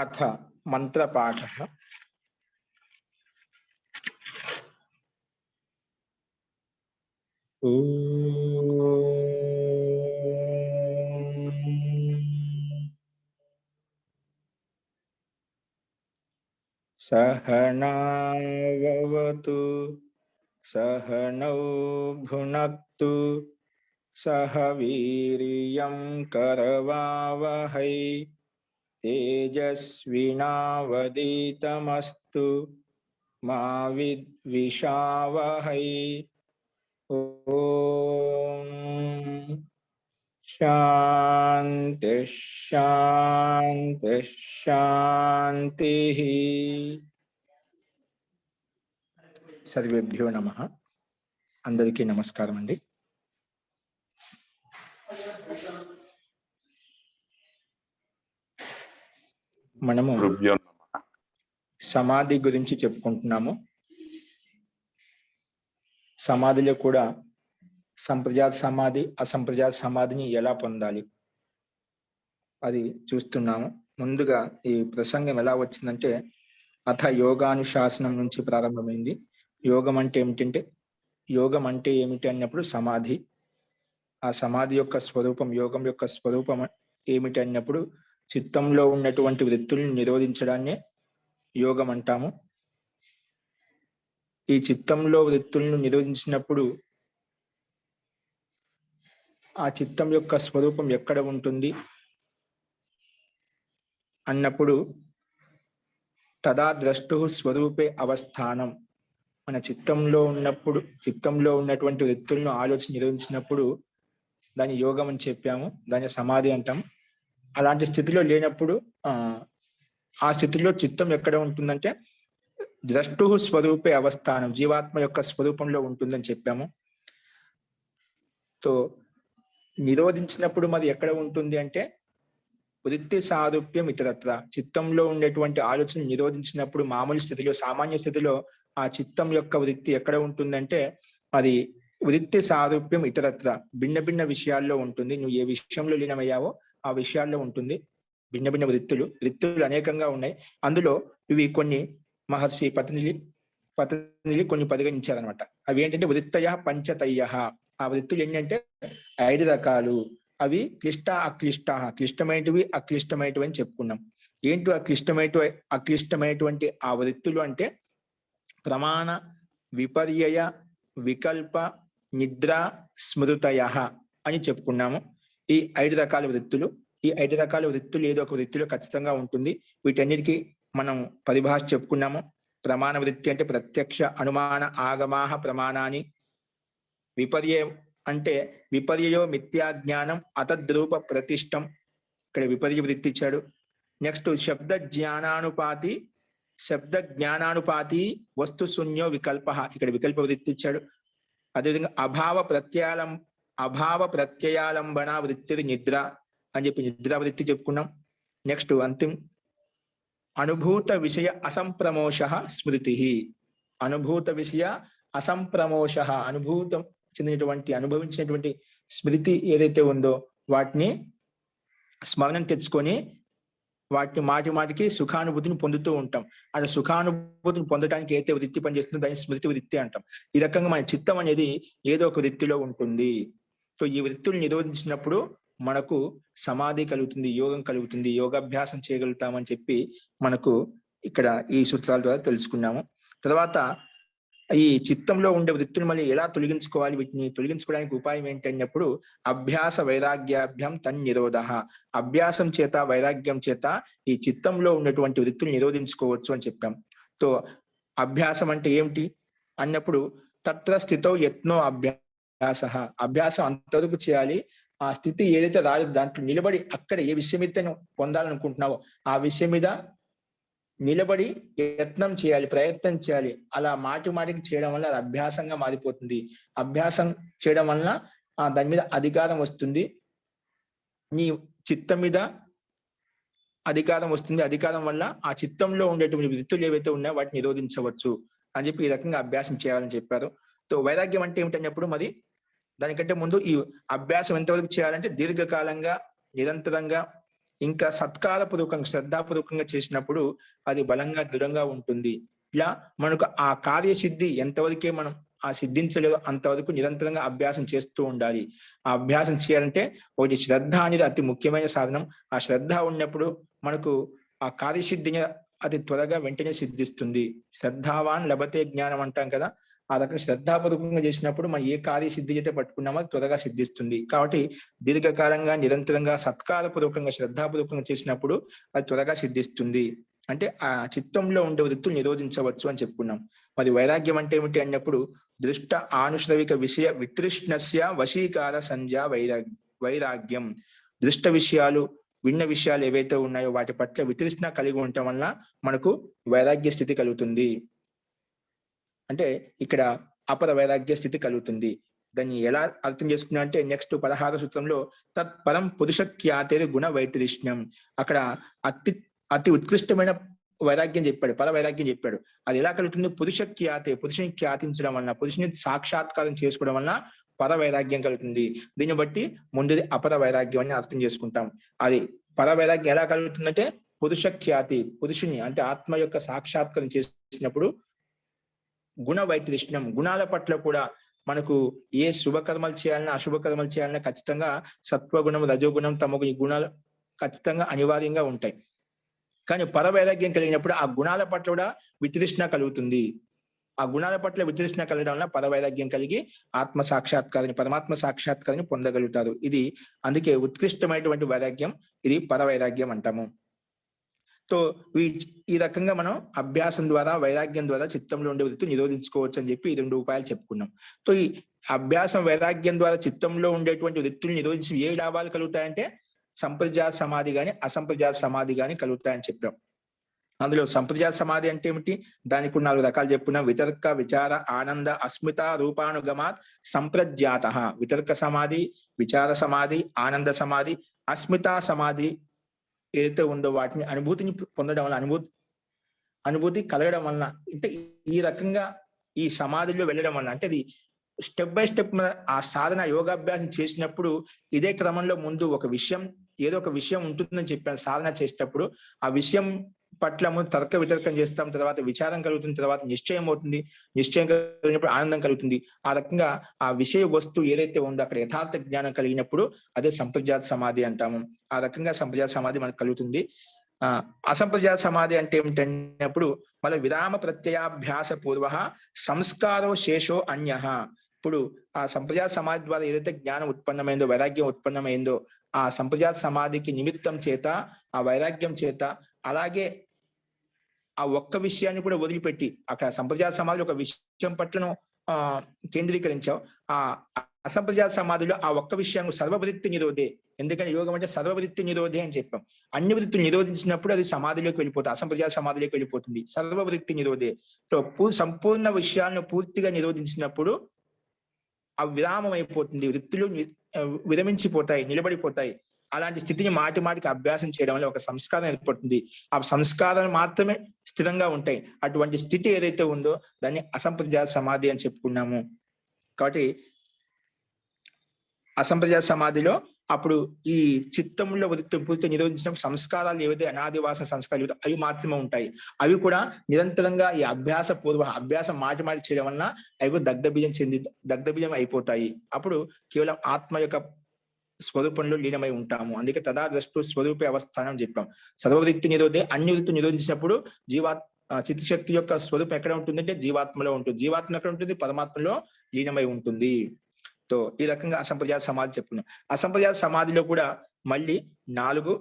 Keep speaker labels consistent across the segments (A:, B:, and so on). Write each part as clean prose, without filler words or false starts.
A: అథ మంత్రపాఠ. సహనావతు సహనౌ భునక్తు సహ వీర్యం కరవావహై తేజస్వినావదీతమస్తు మా విద్విషావహై. ఓం శాంతి శాంతి శాంతి. సర్వేభ్యో నమః. అందరికీ నమస్కారం అండి. మనము సమాధి గురించి చెప్పుకుంటున్నాము. సమాధిలో కూడా సంప్రజాత సమాధి, అసంప్రజాత సమాధిని ఎలా పొందాలి అది చూస్తున్నాము. ముందుగా ఈ ప్రసంగం ఎలా వచ్చిందంటే అథ యోగానుశాసనం నుంచి ప్రారంభమైంది. యోగం అంటే ఏమిటి అన్నప్పుడు సమాధి, ఆ సమాధి యొక్క స్వరూపం, యోగం యొక్క స్వరూపం ఏమిటి అన్నప్పుడు చిత్తంలో ఉన్నటువంటి వృత్తులను నిరోధించడాన్నే యోగం అంటాము. ఈ చిత్తంలో వృత్తులను నిరోధించినప్పుడు ఆ చిత్తం యొక్క స్వరూపం ఎక్కడ ఉంటుంది అన్నప్పుడు తదా ద్రష్టు స్వరూపే అవస్థానం. మన చిత్తంలో ఉన్నటువంటి వృత్తులను ఆలోచన నిరోధించినప్పుడు దాని యోగం అని చెప్పాము, దాని సమాధి అంటాం. అలాంటి స్థితిలో లేనప్పుడు ఆ స్థితిలో చిత్తం ఎక్కడ ఉంటుందంటే ద్రష్టు స్వరూపే అవస్థానం, జీవాత్మ యొక్క స్వరూపంలో ఉంటుందని చెప్పాము. తో నిరోధించినప్పుడు మరి ఎక్కడ ఉంటుంది అంటే వృత్తి సారూప్యం ఇతరత్ర. చిత్తంలో ఉండేటువంటి ఆలోచన నిరోధించినప్పుడు మామూలు స్థితిలో, సామాన్య స్థితిలో ఆ చిత్తం యొక్క వృత్తి ఎక్కడ ఉంటుందంటే అది వృత్తి సారూప్యం ఇతరత్ర, భిన్న భిన్న విషయాల్లో ఉంటుంది. నువ్వు ఏ విషయంలో లీనమయ్యావో ఆ విషయాల్లో ఉంటుంది. భిన్న భిన్న వృత్తులు అనేకంగా ఉన్నాయి. అందులో ఇవి కొన్ని మహర్షి పతంజలి కొన్ని పరిగణించారనమాట. అవి ఏంటంటే వృత్తయ పంచతయ్య. ఆ వృత్తులు ఏంటంటే 5 రకాలు. అవి క్లిష్టమైనవి అక్లిష్టమైనవి అని చెప్పుకున్నాం. ఏంటి అక్లిష్టమైనటువంటి ఆ వృత్తులు అంటే ప్రమాణ, విపర్యయ, వికల్ప, నిద్ర, స్మృతయ అని చెప్పుకున్నాము. ఈ 5 రకాల వృత్తులు. ఈ 5 రకాల వృత్తులు ఏదో ఒక వృత్తిలో ఖచ్చితంగా ఉంటుంది. వీటన్నిటికీ మనం పరిభాష చెప్పుకున్నాము. ప్రమాణ వృత్తి అంటే ప్రత్యక్ష అనుమాన ఆగమాహ ప్రమాణాన్ని. విపర్యయం అంటే విపర్యయో మిథ్యా జ్ఞానం అతద్రూప ప్రతిష్టం, ఇక్కడ విపర్య వృత్తి ఇచ్చాడు. నెక్స్ట్ శబ్ద జ్ఞానానుపాతి వస్తు శూన్యో వికల్ప, ఇక్కడ వికల్ప వృత్తి ఇచ్చాడు. అదేవిధంగా అభావ ప్రత్యయాలంబన వృత్తి నిద్ర అని చెప్పి నిద్ర వృత్తి చెప్పుకున్నాం. నెక్స్ట్ అంతిమ అనుభూత విషయ అసంప్రమోష స్మృతి. అనుభూత విషయ అసంప్రమోష, అనుభవించినటువంటి స్మృతి ఏదైతే ఉందో వాటిని స్మరణం తెచ్చుకొని వాటిని మాటికి సుఖానుభూతిని పొందుతూ ఉంటాం. అలా సుఖానుభూతిని పొందడానికి అయితే వృత్తి పనిచేస్తుందో దాన్ని స్మృతి వృత్తి అంటాం. ఈ రకంగా మన చిత్తం అనేది ఏదో ఒక వృత్తిలో ఉంటుంది. సో ఈ వృత్తులు నిరోధించినప్పుడు మనకు సమాధి కలుగుతుంది, యోగం కలుగుతుంది, యోగాభ్యాసం చేయగలుగుతామని చెప్పి మనకు ఇక్కడ ఈ సూత్రాల ద్వారా తెలుసుకున్నాము. తర్వాత ఈ చిత్తంలో ఉండే వృత్తిని మళ్ళీ ఎలా తొలగించుకోవాలి, వీటిని తొలగించుకోవడానికి ఉపాయం ఏంటన్నప్పుడు అభ్యాస వైరాగ్యాభ్యం తన్నిరోధ. అభ్యాసం చేత, వైరాగ్యం చేత ఈ చిత్తంలో ఉన్నటువంటి వృత్తిని నిరోధించుకోవచ్చు అని చెప్పాం. తో అభ్యాసం అంటే ఏమిటి అన్నప్పుడు తత్ర స్థితో యత్నో అభ్యాసం అంతవరకు చేయాలి. ఆ స్థితి ఏదైతే రాలేదు దాంట్లో నిలబడి అక్కడ ఏ విషయం మీద పొందాలనుకుంటున్నావో ఆ విషయం మీద నిలబడి యత్నం చేయాలి, ప్రయత్నం చేయాలి. అలా మాటికి చేయడం వల్ల అది అభ్యాసంగా మారిపోతుంది. అభ్యాసం చేయడం వలన దాని మీద అధికారం వస్తుంది, నీ చిత్తం మీద అధికారం వస్తుంది. అధికారం వల్ల ఆ చిత్తంలో ఉండేటువంటి వృత్తులు ఏవైతే ఉన్నాయో వాటిని నిరోధించవచ్చు అని చెప్పి ఈ రకంగా అభ్యాసం చేయాలని చెప్పారు. సో వైరాగ్యం అంటే ఏమిటన్నప్పుడు మరి దానికంటే ముందు ఈ అభ్యాసం ఎంతవరకు చేయాలంటే దీర్ఘకాలంగా, నిరంతరంగా, ఇంకా సత్కారపూర్వకంగా శ్రద్ధాపూర్వకంగా చేసినప్పుడు అది బలంగా దృఢంగా ఉంటుంది. ఇలా మనకు ఆ కార్యసిద్ధి ఎంతవరకే మనం సిద్ధించలేదో అంతవరకు నిరంతరంగా అభ్యాసం చేస్తూ ఉండాలి. ఆ అభ్యాసం చేయాలంటే ఒకటి శ్రద్ధ అనేది అతి ముఖ్యమైన సాధనం. ఆ శ్రద్ధ ఉన్నప్పుడు మనకు ఆ కార్యసిద్ధిని అతి త్వరగా వెంటనే సిద్ధిస్తుంది. శ్రద్ధావాన్ లభతే జ్ఞానం అంటాం కదా! ఆ రకంగా శ్రద్ధాపూర్వకంగా చేసినప్పుడు మనం ఏ కార్యసిద్ధి అయితే పట్టుకున్నామో అది త్వరగా సిద్ధిస్తుంది. కాబట్టి దీర్ఘకాలంగా నిరంతరంగా సత్కారపూర్వకంగా శ్రద్ధాపూర్వకంగా చేసినప్పుడు అది త్వరగా సిద్ధిస్తుంది. అంటే ఆ చిత్తంలో ఉండే వృత్తులు నిరోధించవచ్చు అని చెప్పుకున్నాం. మరి వైరాగ్యం అంటే ఏమిటి అన్నప్పుడు దృష్ట ఆనుశ్రవిక విషయ వితృష్ణస్య వశీకార సంధ్య వైరాగ్యం. దృష్ట విషయాలు, విన్న విషయాలు ఏవైతే ఉన్నాయో వాటి పట్ల వితృష్ణ కలిగి ఉండటం వల్ల మనకు వైరాగ్య స్థితి కలుగుతుంది. అంటే ఇక్కడ అపర వైరాగ్య స్థితి కలుగుతుంది. దాన్ని ఎలా అర్థం చేసుకున్నా అంటే నెక్స్ట్ 16వ సూత్రంలో తత్పరం పురుష ఖ్యాతి గుణ వైతృష్ణ్యం. అక్కడ అతి అతి ఉత్కృష్టమైన వైరాగ్యం చెప్పాడు, పర వైరాగ్యం చెప్పాడు. అది ఎలా కలుగుతుంది? పురుష ఖ్యాతి, పురుషుని ఖ్యాతించడం వలన, పురుషుని సాక్షాత్కారం చేసుకోవడం వలన పర వైరాగ్యం కలుగుతుంది. దీన్ని బట్టి ముందుది అపర వైరాగ్యం అని అర్థం చేసుకుంటాం. అది పర వైరాగ్యం ఎలా కలుగుతుందంటే పురుష ఖ్యాతి, పురుషుని అంటే ఆత్మ యొక్క సాక్షాత్కారం చేసినప్పుడు గుణ వైతృష్ణ్యం, గుణాల పట్ల కూడా మనకు ఏ శుభకర్మలు చేయాలన్నా అశుభకర్మలు చేయాలన్నా ఖచ్చితంగా సత్వగుణం, రజోగుణం, తమగు ఈ గుణాలు ఖచ్చితంగా అనివార్యంగా ఉంటాయి. కానీ పరవైరాగ్యం కలిగినప్పుడు ఆ గుణాల పట్ల కూడా వితృష్ణ కలుగుతుంది. ఆ గుణాల పట్ల వితృష్ణ కలగడం వల్ల పరవైరాగ్యం కలిగి ఆత్మ సాక్షాత్కారాన్ని, పరమాత్మ సాక్షాత్కారాన్ని పొందగలుగుతారు. ఇది అందుకే ఉత్కృష్టమైనటువంటి వైరాగ్యం, ఇది పరవైరాగ్యం అంటాము. సో ఈ రకంగా మనం అభ్యాసం ద్వారా, వైరాగ్యం ద్వారా చిత్తంలో ఉండే వృత్తి నిరోధించుకోవచ్చు అని చెప్పి ఈ 2 ఉపాయాలు చెప్పుకున్నాం. సో ఈ అభ్యాసం, వైరాగ్యం ద్వారా చిత్తంలో ఉండేటువంటి వృత్తులు నిరోధించి ఏ లాభాలు కలుగుతాయంటే సంప్రజాత సమాధి గాని, అసంప్రజాత సమాధి గాని కలుగుతాయని చెప్పాం. అందులో సంప్రజాత సమాధి అంటే ఏమిటి? దానికి 4 రకాలు చెప్పుకున్నాం. వితర్క, విచార, ఆనంద, అస్మిత రూపానుగమాత్ సంప్రజ్ఞాత. వితర్క సమాధి, విచార సమాధి, ఆనంద సమాధి, అస్మిత సమాధి ఏదైతే ఉందో వాటిని అనుభూతిని పొందడం వల్ల, అనుభూతి కలగడం వలన, అంటే ఈ రకంగా ఈ సమాధిలో వెళ్ళడం వల్ల, అంటే అది స్టెప్ బై స్టెప్ ఆ సాధన యోగాభ్యాసం చేసినప్పుడు ఇదే క్రమంలో ముందు ఏదో ఒక విషయం ఉంటుందని చెప్పాను. సాధన చేసేటప్పుడు ఆ విషయం పట్ల ముందు తర్క వితర్కం చేస్తాం, తర్వాత విచారం కలుగుతుంది, తర్వాత నిశ్చయం అవుతుంది, నిశ్చయం కలిగినప్పుడు ఆనందం కలుగుతుంది. ఆ రకంగా ఆ విషయ వస్తువు ఏదైతే ఉందో అక్కడ యథార్థ జ్ఞానం కలిగినప్పుడు అదే సంప్రజాత సమాధి అంటాము. ఆ రకంగా సంప్రజాత సమాధి మనకు కలుగుతుంది. అసంప్రజాత సమాధి అంటే ఏమిటన్నప్పుడు మళ్ళీ విరామ ప్రత్యయాభ్యాస పూర్వ సంస్కారో శేషో అన్యః. ఇప్పుడు ఆ సంప్రజాత సమాధి ద్వారా ఏదైతే జ్ఞానం ఉత్పన్నమైందో, వైరాగ్యం ఉత్పన్నమైందో, ఆ సంప్రజాత సమాధికి నిమిత్తం చేత, ఆ వైరాగ్యం చేత, అలాగే ఆ ఒక్క విషయాన్ని కూడా వదిలిపెట్టి అక్కడ సంప్రజాత సమాధిలో ఒక విషయం పట్లను కేంద్రీకరించావు. ఆ అసంప్రజాత సమాధిలో ఆ ఒక్క విషయం సర్వవృత్తి నిరోధే. ఎందుకంటే యోగం అంటే సర్వవృత్తి నిరోధే అని చెప్పాం. అన్ని వృత్తులు నిరోధించినప్పుడు అది సమాధిలోకి వెళ్ళిపోతుంది, అసంప్రజాత సమాధిలోకి వెళ్ళిపోతుంది. సర్వవృత్తి నిరోధే. సంపూర్ణ విషయాలను పూర్తిగా నిరోధించినప్పుడు ఆ విరామం అయిపోతుంది, వృత్తులు విరమించిపోతాయి, నిలబడిపోతాయి. అలాంటి స్థితిని మాటి మాటికి అభ్యాసం చేయడం వల్ల ఒక సంస్కారం ఏర్పడుతుంది. ఆ సంస్కారాలు మాత్రమే స్థిరంగా ఉంటాయి. అటువంటి స్థితి ఏదైతే ఉందో దాన్ని అసంప్రజాత సమాధి అని చెప్పుకున్నాము. కాబట్టి అసంప్రజాత సమాధిలో అప్పుడు ఈ చిత్తంలో వృత్తి పూర్తి నిరోధించిన సంస్కారాలు ఏవైతే అనాదివాసన సంస్కారాలు అవి మాత్రమే ఉంటాయి. అవి కూడా నిరంతరంగా ఈ అభ్యాసం మాటి చేయడం వలన అవి దగ్ధబీజం అయిపోతాయి. అప్పుడు కేవలం ఆత్మ యొక్క స్వరూపంలో లీనమై ఉంటాము. అందుకే తదా ద్రష్టు స్వరూపే అవస్థానం చెప్పాం. సర్వవృత్తి నిరోధే. అన్ని వృత్తి నిరోధించినప్పుడు చిత్తశక్తి యొక్క స్వరూపం ఎక్కడ ఉంటుందంటే జీవాత్మలో ఉంటుంది. జీవాత్మ ఎక్కడ ఉంటుంది? పరమాత్మలో లీనమై ఉంటుంది. తో ఈ రకంగా అసంప్రజాత సమాధి చెప్పుకున్నాం. అసంప్రజాత సమాధిలో కూడా మళ్ళీ 4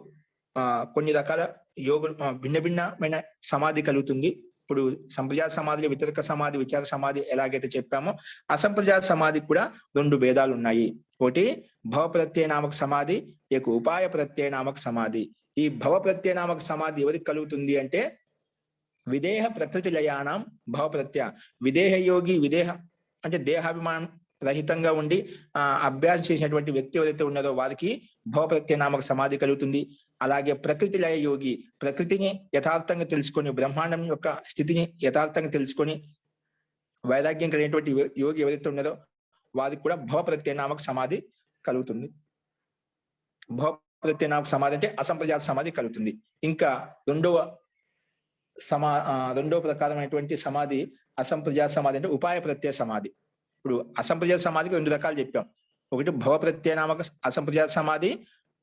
A: కొన్ని రకాల భిన్న భిన్నమైన సమాధి కలుగుతుంది. ఇప్పుడు సంప్రజాత సమాధిలో వితర్క సమాధి, విచార సమాధి ఎలాగైతే చెప్పామో, అసంప్రజాత సమాధికి కూడా 2 భేదాలు ఉన్నాయి. ఒకటి భవ ప్రత్యయ నామక సమాధి, ఉపాయ ప్రత్యయ నామక సమాధి. ఈ భవ ప్రత్యయ నామక సమాధి ఎవరికి కలుగుతుంది అంటే విదేహ ప్రకృతి లయానం భవ ప్రత్యయ. విదేహ యోగి, విదేహం అంటే దేహాభిమానం రహితంగా ఉండి అభ్యాసం చేసినటువంటి వ్యక్తి ఎవరైతే ఉన్నారో వారికి భవ ప్రత్యయ నామక సమాధి కలుగుతుంది. అలాగే ప్రకృతి లయ యోగి, ప్రకృతిని యథార్థంగా తెలుసుకొని, బ్రహ్మాండం యొక్క స్థితిని యథార్థంగా తెలుసుకొని వైరాగ్యం కలిగినటువంటి యోగి ఎవరైతే ఉన్నారో వారికి కూడా భవ ప్రత్యయ నామక సమాధి కలుగుతుంది. భవ ప్రత్యేనామక సమాధి అంటే అసంప్రజాత సమాధి కలుగుతుంది. ఇంకా రెండవ ప్రకారమైనటువంటి సమాధి అసంప్రజాత సమాధి అంటే ఉపాయ ప్రత్యయ సమాధి. ఇప్పుడు అసంప్రజాత సమాధికి 2 రకాలు చెప్పాం. ఒకటి భవ ప్రత్యయనామక అసంప్రజాత సమాధి,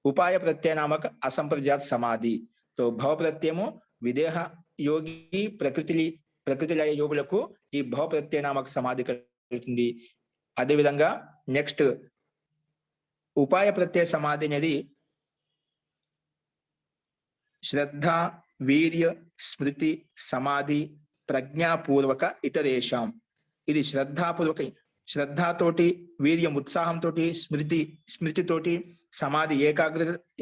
A: ఉపాయ ప్రత్యయనామక అసంప్రజాత సమాధి. సో భవ ప్రత్యయము విదేహ యోగి ప్రకృతి లయ యోగులకు ఈ భవ ప్రత్యయనామక సమాధి కలుగుతుంది. అదేవిధంగా నెక్స్ట్ ఉపాయ ప్రత్యయ సమాధి అనేది శ్రద్ధ, వీర్య, స్మృతి, సమాధి, ప్రజ్ఞాపూర్వక ఇతరేషాం. ఇది శ్రద్ధతోటి, వీర్యం ఉత్సాహంతో, స్మృతితోటి, సమాధి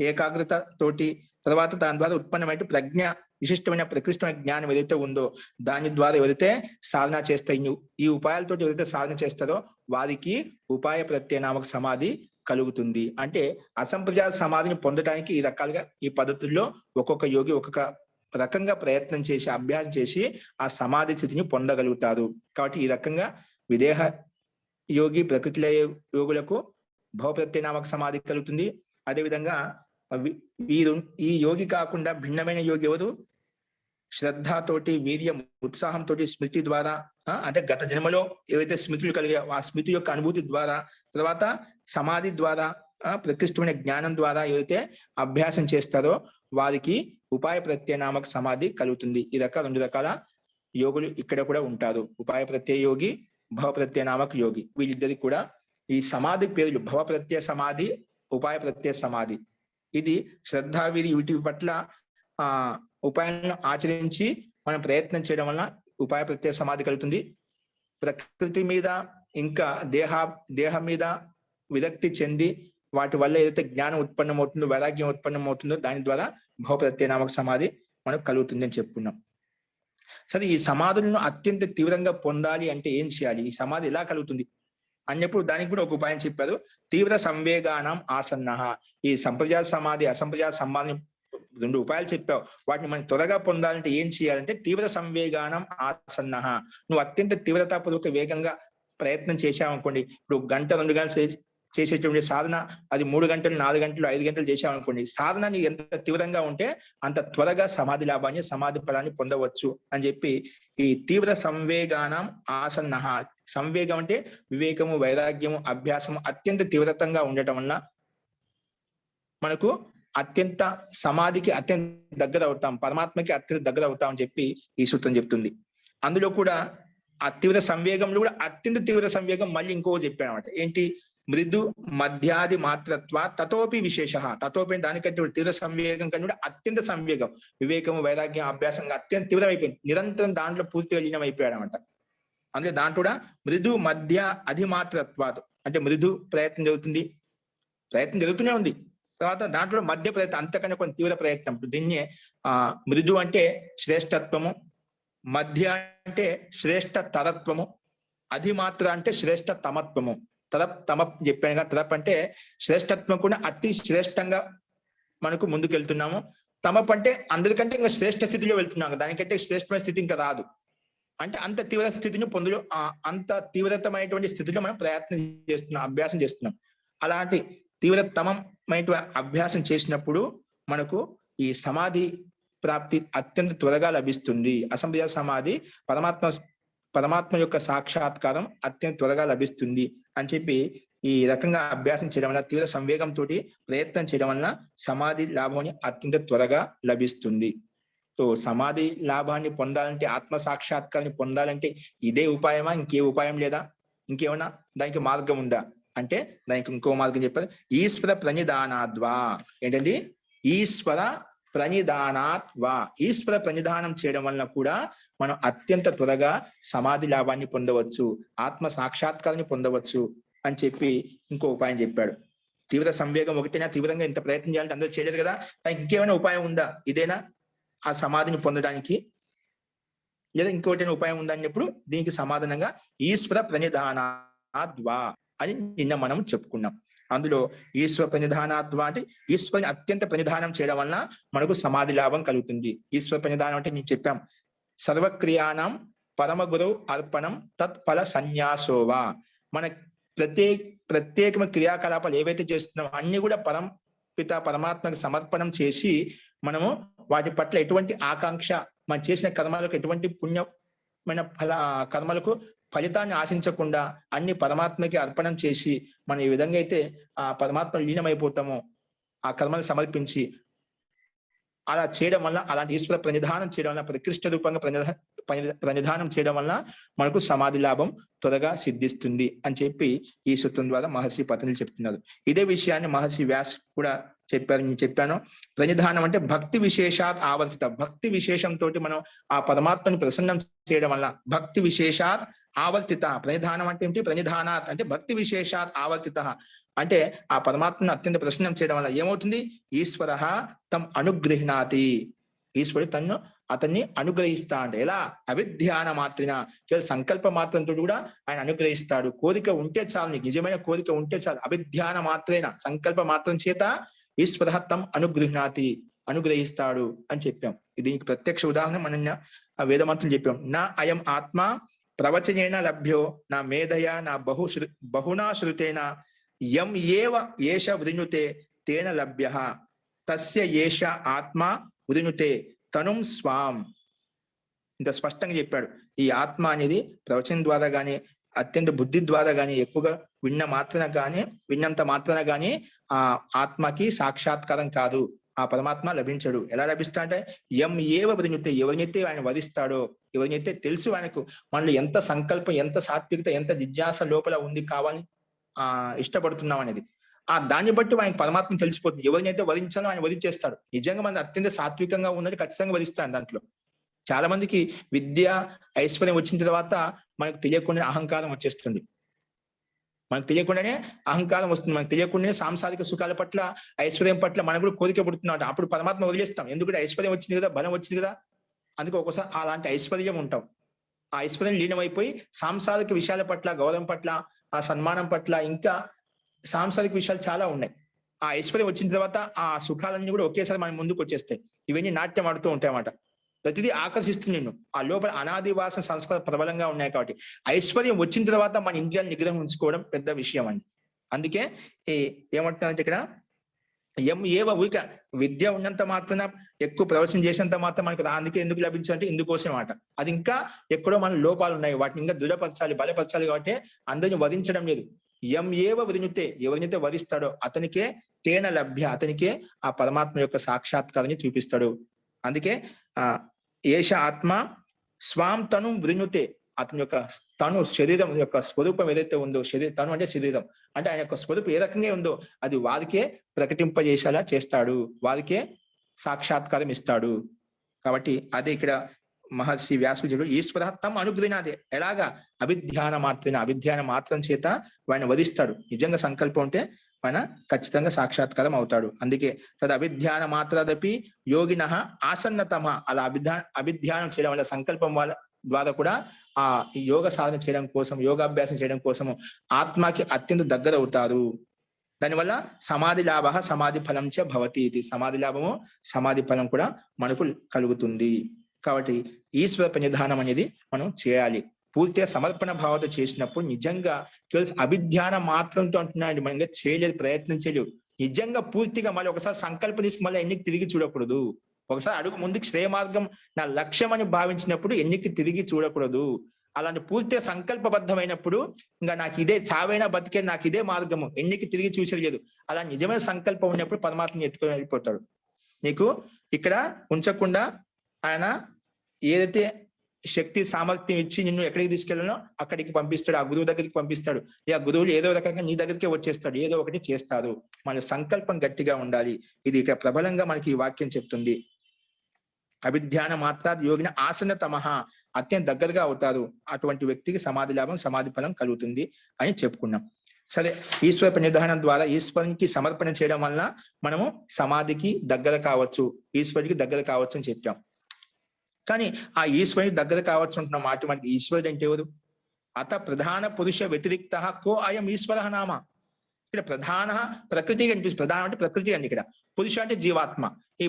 A: ఏకాగ్రత తోటి, తర్వాత దాని ద్వారా ఉత్పన్నమైన ప్రజ్ఞ, విశిష్టమైన ప్రకృష్టమైన జ్ఞానం ఏదైతే ఉందో దాని ద్వారా ఎవరైతే సాధన చేస్తారో, ఈ ఉపాయాలతో ఎవరైతే సాధన చేస్తారో వారికి ఉపాయ ప్రత్యయనామక సమాధి కలుగుతుంది. అంటే అసంప్రజాత సమాధిని పొందడానికి ఈ రకాలుగా ఈ పద్ధతుల్లో ఒక్కొక్క యోగి ఒక్కొక్క రకంగా ప్రయత్నం చేసి అభ్యాసం చేసి ఆ సమాధి స్థితిని పొందగలుగుతారు. కాబట్టి ఈ రకంగా విదేహ యోగి ప్రకృతి లయ యోగులకు భవ ప్రత్యయనామక సమాధి కలుగుతుంది. అదేవిధంగా ఈ యోగి కాకుండా భిన్నమైన యోగి ఎవరు? శ్రద్ధతోటి, వీర్యం ఉత్సాహంతో, స్మృతి ద్వారా, అంటే గత జన్మలో ఏవైతే స్మృతులు కలిగా ఆ స్మృతి యొక్క అనుభూతి ద్వారా, తర్వాత సమాధి ద్వారా, ప్రకృష్టమైన జ్ఞానం ద్వారా ఏదైతే అభ్యాసం చేస్తారో వారికి ఉపాయ ప్రత్యయనామక సమాధి కలుగుతుంది. ఈ 2 రకాల యోగులు ఇక్కడ కూడా ఉంటారు. ఉపాయ ప్రత్యయ యోగి, భవ ప్రత్యయనామక యోగి. వీళ్ళిద్దరికి కూడా ఈ సమాధి పేర్లు భవ ప్రత్యయ సమాధి, ఉపాయ ప్రత్యయ సమాధి. ఇది శ్రద్ధావీరి వీటి పట్ల ఉపాయాలను ఆచరించి మనం ప్రయత్నం చేయడం వలన ఉపాయ ప్రత్యయ సమాధి కలుగుతుంది. ప్రకృతి మీద ఇంకా దేహం మీద విరక్తి చెంది వాటి వల్ల ఏదైతే జ్ఞానం ఉత్పన్నమవుతుందో, వైరాగ్యం ఉత్పన్నమవుతుందో దాని ద్వారా భవ ప్రత్యయనామక సమాధి మనకు కలుగుతుంది అని చెప్పుకున్నాం. సరే, ఈ సమాధులను అత్యంత తీవ్రంగా పొందాలి అంటే ఏం చేయాలి? ఈ సమాధి ఎలా కలుగుతుంది అన్నప్పుడు దానికి కూడా ఒక ఉపాయం చెప్పారు. తీవ్ర సంవేగానం ఆసన్న. ఈ సంప్రజాత సమాధి, అసంప్రజాత సమాధిని 2 ఉపాయాలు చెప్పావు. వాటిని మనం త్వరగా పొందాలంటే ఏం చేయాలంటే తీవ్ర సంవేగానం ఆసన్న. నువ్వు అత్యంత తీవ్రతాపూర్వక వేగంగా ప్రయత్నం చేశావనుకోండి, ఇప్పుడు 1-2 గంటలు చేసేటువంటి సాధన అది 3 గంటలు, 4 గంటలు, 5 గంటలు చేశామనుకోండి, సాధన నీకు ఎంత తీవ్రంగా ఉంటే అంత త్వరగా సమాధి లాభాన్ని, సమాధి ఫలాన్ని పొందవచ్చు అని చెప్పి ఈ తీవ్ర సంవేగానం ఆసన్న. సంవేగం అంటే వివేకము, వైరాగ్యము, అభ్యాసము అత్యంత తీవ్రతంగా ఉండటం వల్ల మనకు అత్యంత సమాధికి అత్యంత దగ్గర అవుతాం, పరమాత్మకి అత్యంత దగ్గర అవుతాం అని చెప్పి ఈ సూత్రం చెప్తుంది. అందులో కూడా ఆ తీవ్ర సంవేగంలో కూడా అత్యంత తీవ్ర సంవేగం మళ్ళీ ఇంకో చెప్పాడు అనమాట. ఏంటి? మృదు మధ్యాది మాత్రత్వ తతోపి విశేష. తతోపి దానికంటే తీవ్ర సంవేగం కంటే కూడా అత్యంత సంవేగం, వివేకము, వైరాగ్యం, అభ్యాసంగా అత్యంత తీవ్రమైపోయింది. నిరంతరం దాంట్లో పూర్తిగా లీనం అయిపోయాడు అనమాట. అందుకే దాంట్లో కూడా మృదు మధ్య అధిమాత్రత్వాదు అంటే మృదు ప్రయత్నం జరుగుతూనే ఉంది. తర్వాత దాంట్లో మధ్య ప్రయత్నం, అంతకన్నా కొంచెం తీవ్ర ప్రయత్నం. దీన్నే మృదు అంటే శ్రేష్టత్వము, మధ్య అంటే శ్రేష్ఠ తరత్వము, అధిమాత్ర అంటే శ్రేష్ఠ తమత్వము. తమ చెప్పాను కదా, తరప్ అంటే శ్రేష్టత్వం కూడా అతి శ్రేష్టంగా మనకు ముందుకెళ్తున్నాము. తమప్ అంటే అందరికంటే ఇంకా శ్రేష్ఠ స్థితిలో వెళ్తున్నాము, దానికంటే శ్రేష్టమైన స్థితి ఇంకా రాదు. అంటే అంత తీవ్ర స్థితిని అంత తీవ్రతమైనటువంటి స్థితిలో మనం ప్రయత్నం చేస్తున్నాం, అభ్యాసం చేస్తున్నాం. అలాంటి తీవ్రతమైన అభ్యాసం చేసినప్పుడు మనకు ఈ సమాధి ప్రాప్తి అత్యంత త్వరగా లభిస్తుంది. అసంప్రజాత సమాధి పరమాత్మ యొక్క సాక్షాత్కారం అత్యంత త్వరగా లభిస్తుంది అని చెప్పి ఈ రకంగా అభ్యాసం చేయడం వల్ల, తీవ్ర సంవేగంతో ప్రయత్నం చేయడం వలన సమాధి లాభాన్ని అత్యంత త్వరగా లభిస్తుంది. సో సమాధి లాభాన్ని పొందాలంటే, ఆత్మ సాక్షాత్కారాన్ని పొందాలంటే ఇదే ఉపాయమా? ఇంకే ఉపాయం లేదా? ఇంకేమన్నా దానికి మార్గం ఉందా అంటే దానికి ఇంకో మార్గం చెప్పారు. ఈశ్వర ప్రణిధానాద్వా. ఏంటండి? ఈశ్వర ప్రణిధానాత్వా. ఈశ్వర ప్రణిధానం చేయడం వలన కూడా మనం అత్యంత త్వరగా సమాధి లాభాన్ని పొందవచ్చు, ఆత్మ సాక్షాత్కారాన్ని పొందవచ్చు అని చెప్పి ఇంకో ఉపాయం చెప్పాడు. తీవ్ర సంవేగం ఒకటైనా, తీవ్రంగా ఇంత ప్రయత్నం చేయాలంటే అందరూ చేయలేదు కదా, ఇంకేమైనా ఉపాయం ఉందా? ఇదేనా ఆ సమాధిని పొందడానికి, లేదా ఇంకోటైనా ఉపాయం ఉందా అన్నప్పుడు దీనికి సమాధానంగా ఈశ్వర ప్రణిధానాద్వా అని నిన్న మనం చెప్పుకున్నాం. అందులో ఈశ్వర ప్రణిధానాద్వా అంటే ఈశ్వరుని అత్యంత ప్రణిధానం చేయడం వలన మనకు సమాధి లాభం కలుగుతుంది. ఈశ్వర ప్రణిధానం అంటే నేను చెప్పాం, సర్వక్రియాణం పరమ గురువు అర్పణం తత్ఫల సన్యాసోవా. మన ప్రత్యేకమైన క్రియాకలాపాలు ఏవైతే చేస్తున్నామో అన్ని కూడా పిత పరమాత్మకి సమర్పణం చేసి మనము వాటి పట్ల ఎటువంటి ఆకాంక్ష, మనం చేసిన కర్మలకు ఎటువంటి పుణ్యమైన కర్మలకు ఫలితాన్ని ఆశించకుండా అన్ని పరమాత్మకి అర్పణం చేసి మనం ఈ విధంగా అయితే ఆ పరమాత్మ లీనమైపోతామో, ఆ కర్మను సమర్పించి అలా చేయడం వల్ల, అలాంటి ఈశ్వర ప్రణిధానం చేయడం వల్ల, ప్రకృష్ట రూపంగా ప్రణిధానం చేయడం వల్ల మనకు సమాధి లాభం త్వరగా సిద్ధిస్తుంది అని చెప్పి ఈ సూత్రం ద్వారా మహర్షి పతంజలి చెప్తున్నారు. ఇదే విషయాన్ని మహర్షి వ్యాస్ కూడా చెప్పారు. నేను చెప్పాను, ప్రణిధానం అంటే భక్తి విశేషాత్ ఆవర్తిత, భక్తి విశేషంతో మనం ఆ పరమాత్మని ప్రసన్నం చేయడం వల్ల, భక్తి విశేషాత్ ఆవర్తిత. ప్రణిధానం అంటే ఏంటి? ప్రణిధానాత్ అంటే భక్తి విశేషాత్ ఆవర్తిత అంటే ఆ పరమాత్మను అత్యంత ప్రసన్నం చేయడం వల్ల ఏమవుతుంది? ఈశ్వర తం అనుగృహ్ణాతి, ఈశ్వరుడు అతన్ని అనుగ్రహిస్తా. అంటే ఎలా? అవిధ్యాన మాత్రన, కేవలం సంకల్ప మాత్రంతో కూడా ఆయన అనుగ్రహిస్తాడు. కోరిక ఉంటే చాలు, నీకు నిజమైన కోరిక ఉంటే చాలు, అవిధ్యాన మాత్రేన, సంకల్ప మాత్రం చేత ఈశ్వర తం అనుగృహ్ణాతి, అనుగ్రహిస్తాడు అని చెప్పాం. దీనికి ప్రత్యక్ష ఉదాహరణ మనం వేదమంత్రులు చెప్పాం. నా అయం ఆత్మ ప్రవచనేన లభ్యో నా మేధయా నా బహునా శృతేన యం ఏవ ఏష వృణుతే తేన లభ్య తస్య ఏష ఆత్మ వృణుతే తనుం స్వాం. ఇంత స్పష్టంగా చెప్పాడు. ఈ ఆత్మ అనేది ప్రవచనం ద్వారా గాని, అత్యంత బుద్ధి ద్వారా గాని, ఎక్కువగా విన్నంత మాత్రాన గాని ఆ ఆత్మకి సాక్షాత్కారం కాదు, ఆ పరమాత్మ లభించడు. ఎలా లభిస్తా అంటే ఎం ఏవ వృణుతే, ఎవరినైతే ఆయన వధిస్తాడో, ఎవరినైతే తెలుసు ఆయనకు మనలో ఎంత సంకల్పం, ఎంత సాత్వికత, ఎంత జిజ్ఞాస లోపల ఉంది, కావాలని ఇష్టపడుతున్నాం అనేది, ఆ దాన్ని బట్టి ఆయనకు పరమాత్మ తెలిసిపోతుంది. ఎవరినైతే వధించాలో ఆయన వధించేస్తాడు. నిజంగా మన అత్యంత సాత్వికంగా ఉన్నది ఖచ్చితంగా వధిస్తాడు. దాంట్లో చాలా మందికి విద్య ఐశ్వర్యం వచ్చిన తర్వాత మనకు తెలియకుండా అహంకారం వచ్చేస్తుంది. మనకు తెలియకుండానే అహంకారం వస్తుంది. మనకు తెలియకుండానే సాంసారిక సుఖాల పట్ల, ఐశ్వర్యం పట్ల మనకు కూడా కోరిక పుడుతున్నాడు. అప్పుడు పరమాత్మ వదిలేస్తాం. ఎందుకంటే ఐశ్వర్యం వచ్చింది కదా, బలం వచ్చింది కదా. అందుకే ఒక్కోసారి అలాంటి ఐశ్వర్యం ఉంటాం. ఆ ఐశ్వర్యం లీనమైపోయి సాంసారిక విషయాల పట్ల, గౌరవం పట్ల, ఆ సన్మానం పట్ల, ఇంకా సాంసారిక విషయాలు చాలా ఉన్నాయి. ఆ ఐశ్వర్యం వచ్చిన తర్వాత ఆ సుఖాలన్నీ కూడా ఒకేసారి మన ముందుకు వచ్చేస్తాయి. ఇవన్నీ నాట్యం ఆడుతూ ఉంటాయి అన్నమాట. ప్రతిదీ ఆకర్షిస్తుంది నిన్ను. ఆ లోపల అనాది వాసన సంస్కారం ప్రబలంగా ఉన్నాయి కాబట్టి ఐశ్వర్యం వచ్చిన తర్వాత మన ఇంద్రియాలను నిగ్రహం ఉంచుకోవడం పెద్ద విషయం అండి. అందుకే ఏమంటున్నారంటే ఇక్కడ ఎం ఏవ ఊరిక విద్య ఉన్నంత మాత్రాన, ఎక్కువ ప్రవచనం చేసినంత మాత్రం మనకు అందుకే ఎందుకు లభించాలంటే ఇందుకోసం మాట. అది ఇంకా ఎక్కడో మన లోపాలు ఉన్నాయి, వాటిని ఇంకా దృఢపరచాలి, బలపరచాలి. కాబట్టి అందరిని వధించడం లేదు. ఎం ఏవ వృణుతే, ఎవరినైతే వధిస్తాడో అతనికే తేన లభ్య, అతనికే ఆ పరమాత్మ యొక్క సాక్షాత్కారాన్ని చూపిస్తాడు. అందుకే ఏష ఆత్మ స్వాం తను వృణుతే, అతని యొక్క తను శరీరం యొక్క స్వరూపం ఏదైతే ఉందో, తను అంటే శరీరం, అంటే ఆయన యొక్క స్వరూపం ఏ రకంగా ఉందో అది వారికే ప్రకటింపజేసేలా చేస్తాడు, వారికే సాక్షాత్కారం ఇస్తాడు. కాబట్టి అదే ఇక్కడ మహర్షి వ్యాసుడు ఈశ్వర తమ అనుగ్రహణాదే, ఎలాగా? అవిధ్యాన మాత్రం చేత ఆయన వధిస్తాడు. నిజంగా సంకల్పం ఉంటే ఆయన ఖచ్చితంగా సాక్షాత్కారం అవుతాడు. అందుకే తద అవిధ్యాన మాత్రదపి యోగిన ఆసన్నతమ, అలా అవిధ్యానం చేయడం వల్ల, సంకల్పం వాళ్ళ ద్వారా కూడా ఆ యోగ సాధన చేయడం కోసం, యోగాభ్యాసం చేయడం కోసము ఆత్మకి అత్యంత దగ్గర అవుతారు. దానివల్ల సమాధి లాభ సమాధి ఫలం చ భవతి. ఇది సమాధి లాభము, సమాధి ఫలం కూడా మనకు కలుగుతుంది. కాబట్టి ఈశ్వర ప్రణిధానం అనేది మనం చేయాలి. పూర్తిగా సమర్పణ భావంతో చేసినప్పుడు నిజంగా కేవలం అభిధ్యాన మాత్రంతో అంటున్నాడు, మనం ఇంకా చేయలేదు, ప్రయత్నం చేయలేదు. నిజంగా పూర్తిగా మళ్ళీ ఒకసారి సంకల్పం తీసుకు మళ్ళీ ఎన్నికి తిరిగి చూడకూడదు. ఒకసారి అడుగు ముందుకు శ్రేయ మార్గం నా లక్ష్యం అని భావించినప్పుడు ఎన్నికి తిరిగి చూడకూడదు. అలాంటి పూర్తిగా సంకల్పబద్ధమైనప్పుడు ఇంకా నాకు ఇదే చావైనా బతికే, నాకు ఇదే మార్గము, ఎన్నికి తిరిగి చూసేది. అలా నిజమైన సంకల్పం ఉన్నప్పుడు పరమాత్మని ఎత్తుకొని వెళ్ళిపోతాడు. నీకు ఇక్కడ ఉంచకుండా ఆయన ఏదైతే శక్తి సామర్థ్యం ఇచ్చి నిన్ను ఎక్కడికి తీసుకెళ్ళానో అక్కడికి పంపిస్తాడు, ఆ గురువు దగ్గరికి పంపిస్తాడు. ఆ గురువులు ఏదో రకంగా నీ దగ్గరికే వచ్చేస్తాడు, ఏదో ఒకటి చేస్తారు. మన సంకల్పం గట్టిగా ఉండాలి. ఇది ఇక్కడ ప్రబలంగా మనకి ఈ వాక్యం చెప్తుంది. అవిధ్యాన మాత్రాది యోగిన ఆసన్నతమః, అత్యంత దగ్గరగా అవుతారు. అటువంటి వ్యక్తికి సమాధి లాభం, సమాధి ఫలం కలుగుతుంది అని చెప్పుకున్నాం. సరే, ఈశ్వర ప్రణిధానం ద్వారా ఈశ్వరునికి సమర్పణ చేయడం వలన మనము సమాధికి దగ్గర కావచ్చు, ఈశ్వరుడికి దగ్గర కావచ్చు అని చెప్పాం. కానీ ఆ ఈశ్వరుని దగ్గర కావచ్చు అంటున్న మాట, మనకి ఈశ్వరుడు అంటే ఎవరు? అత ప్రధాన పురుష వ్యతిరిక్త కో అయం ఈశ్వర నామ. ఇక్కడ ప్రధాన ప్రకృతి కనిపిస్తుంది. ప్రధానం అంటే ప్రకృతి అండి. ఇక్కడ పురుష అంటే జీవాత్మ. ఈ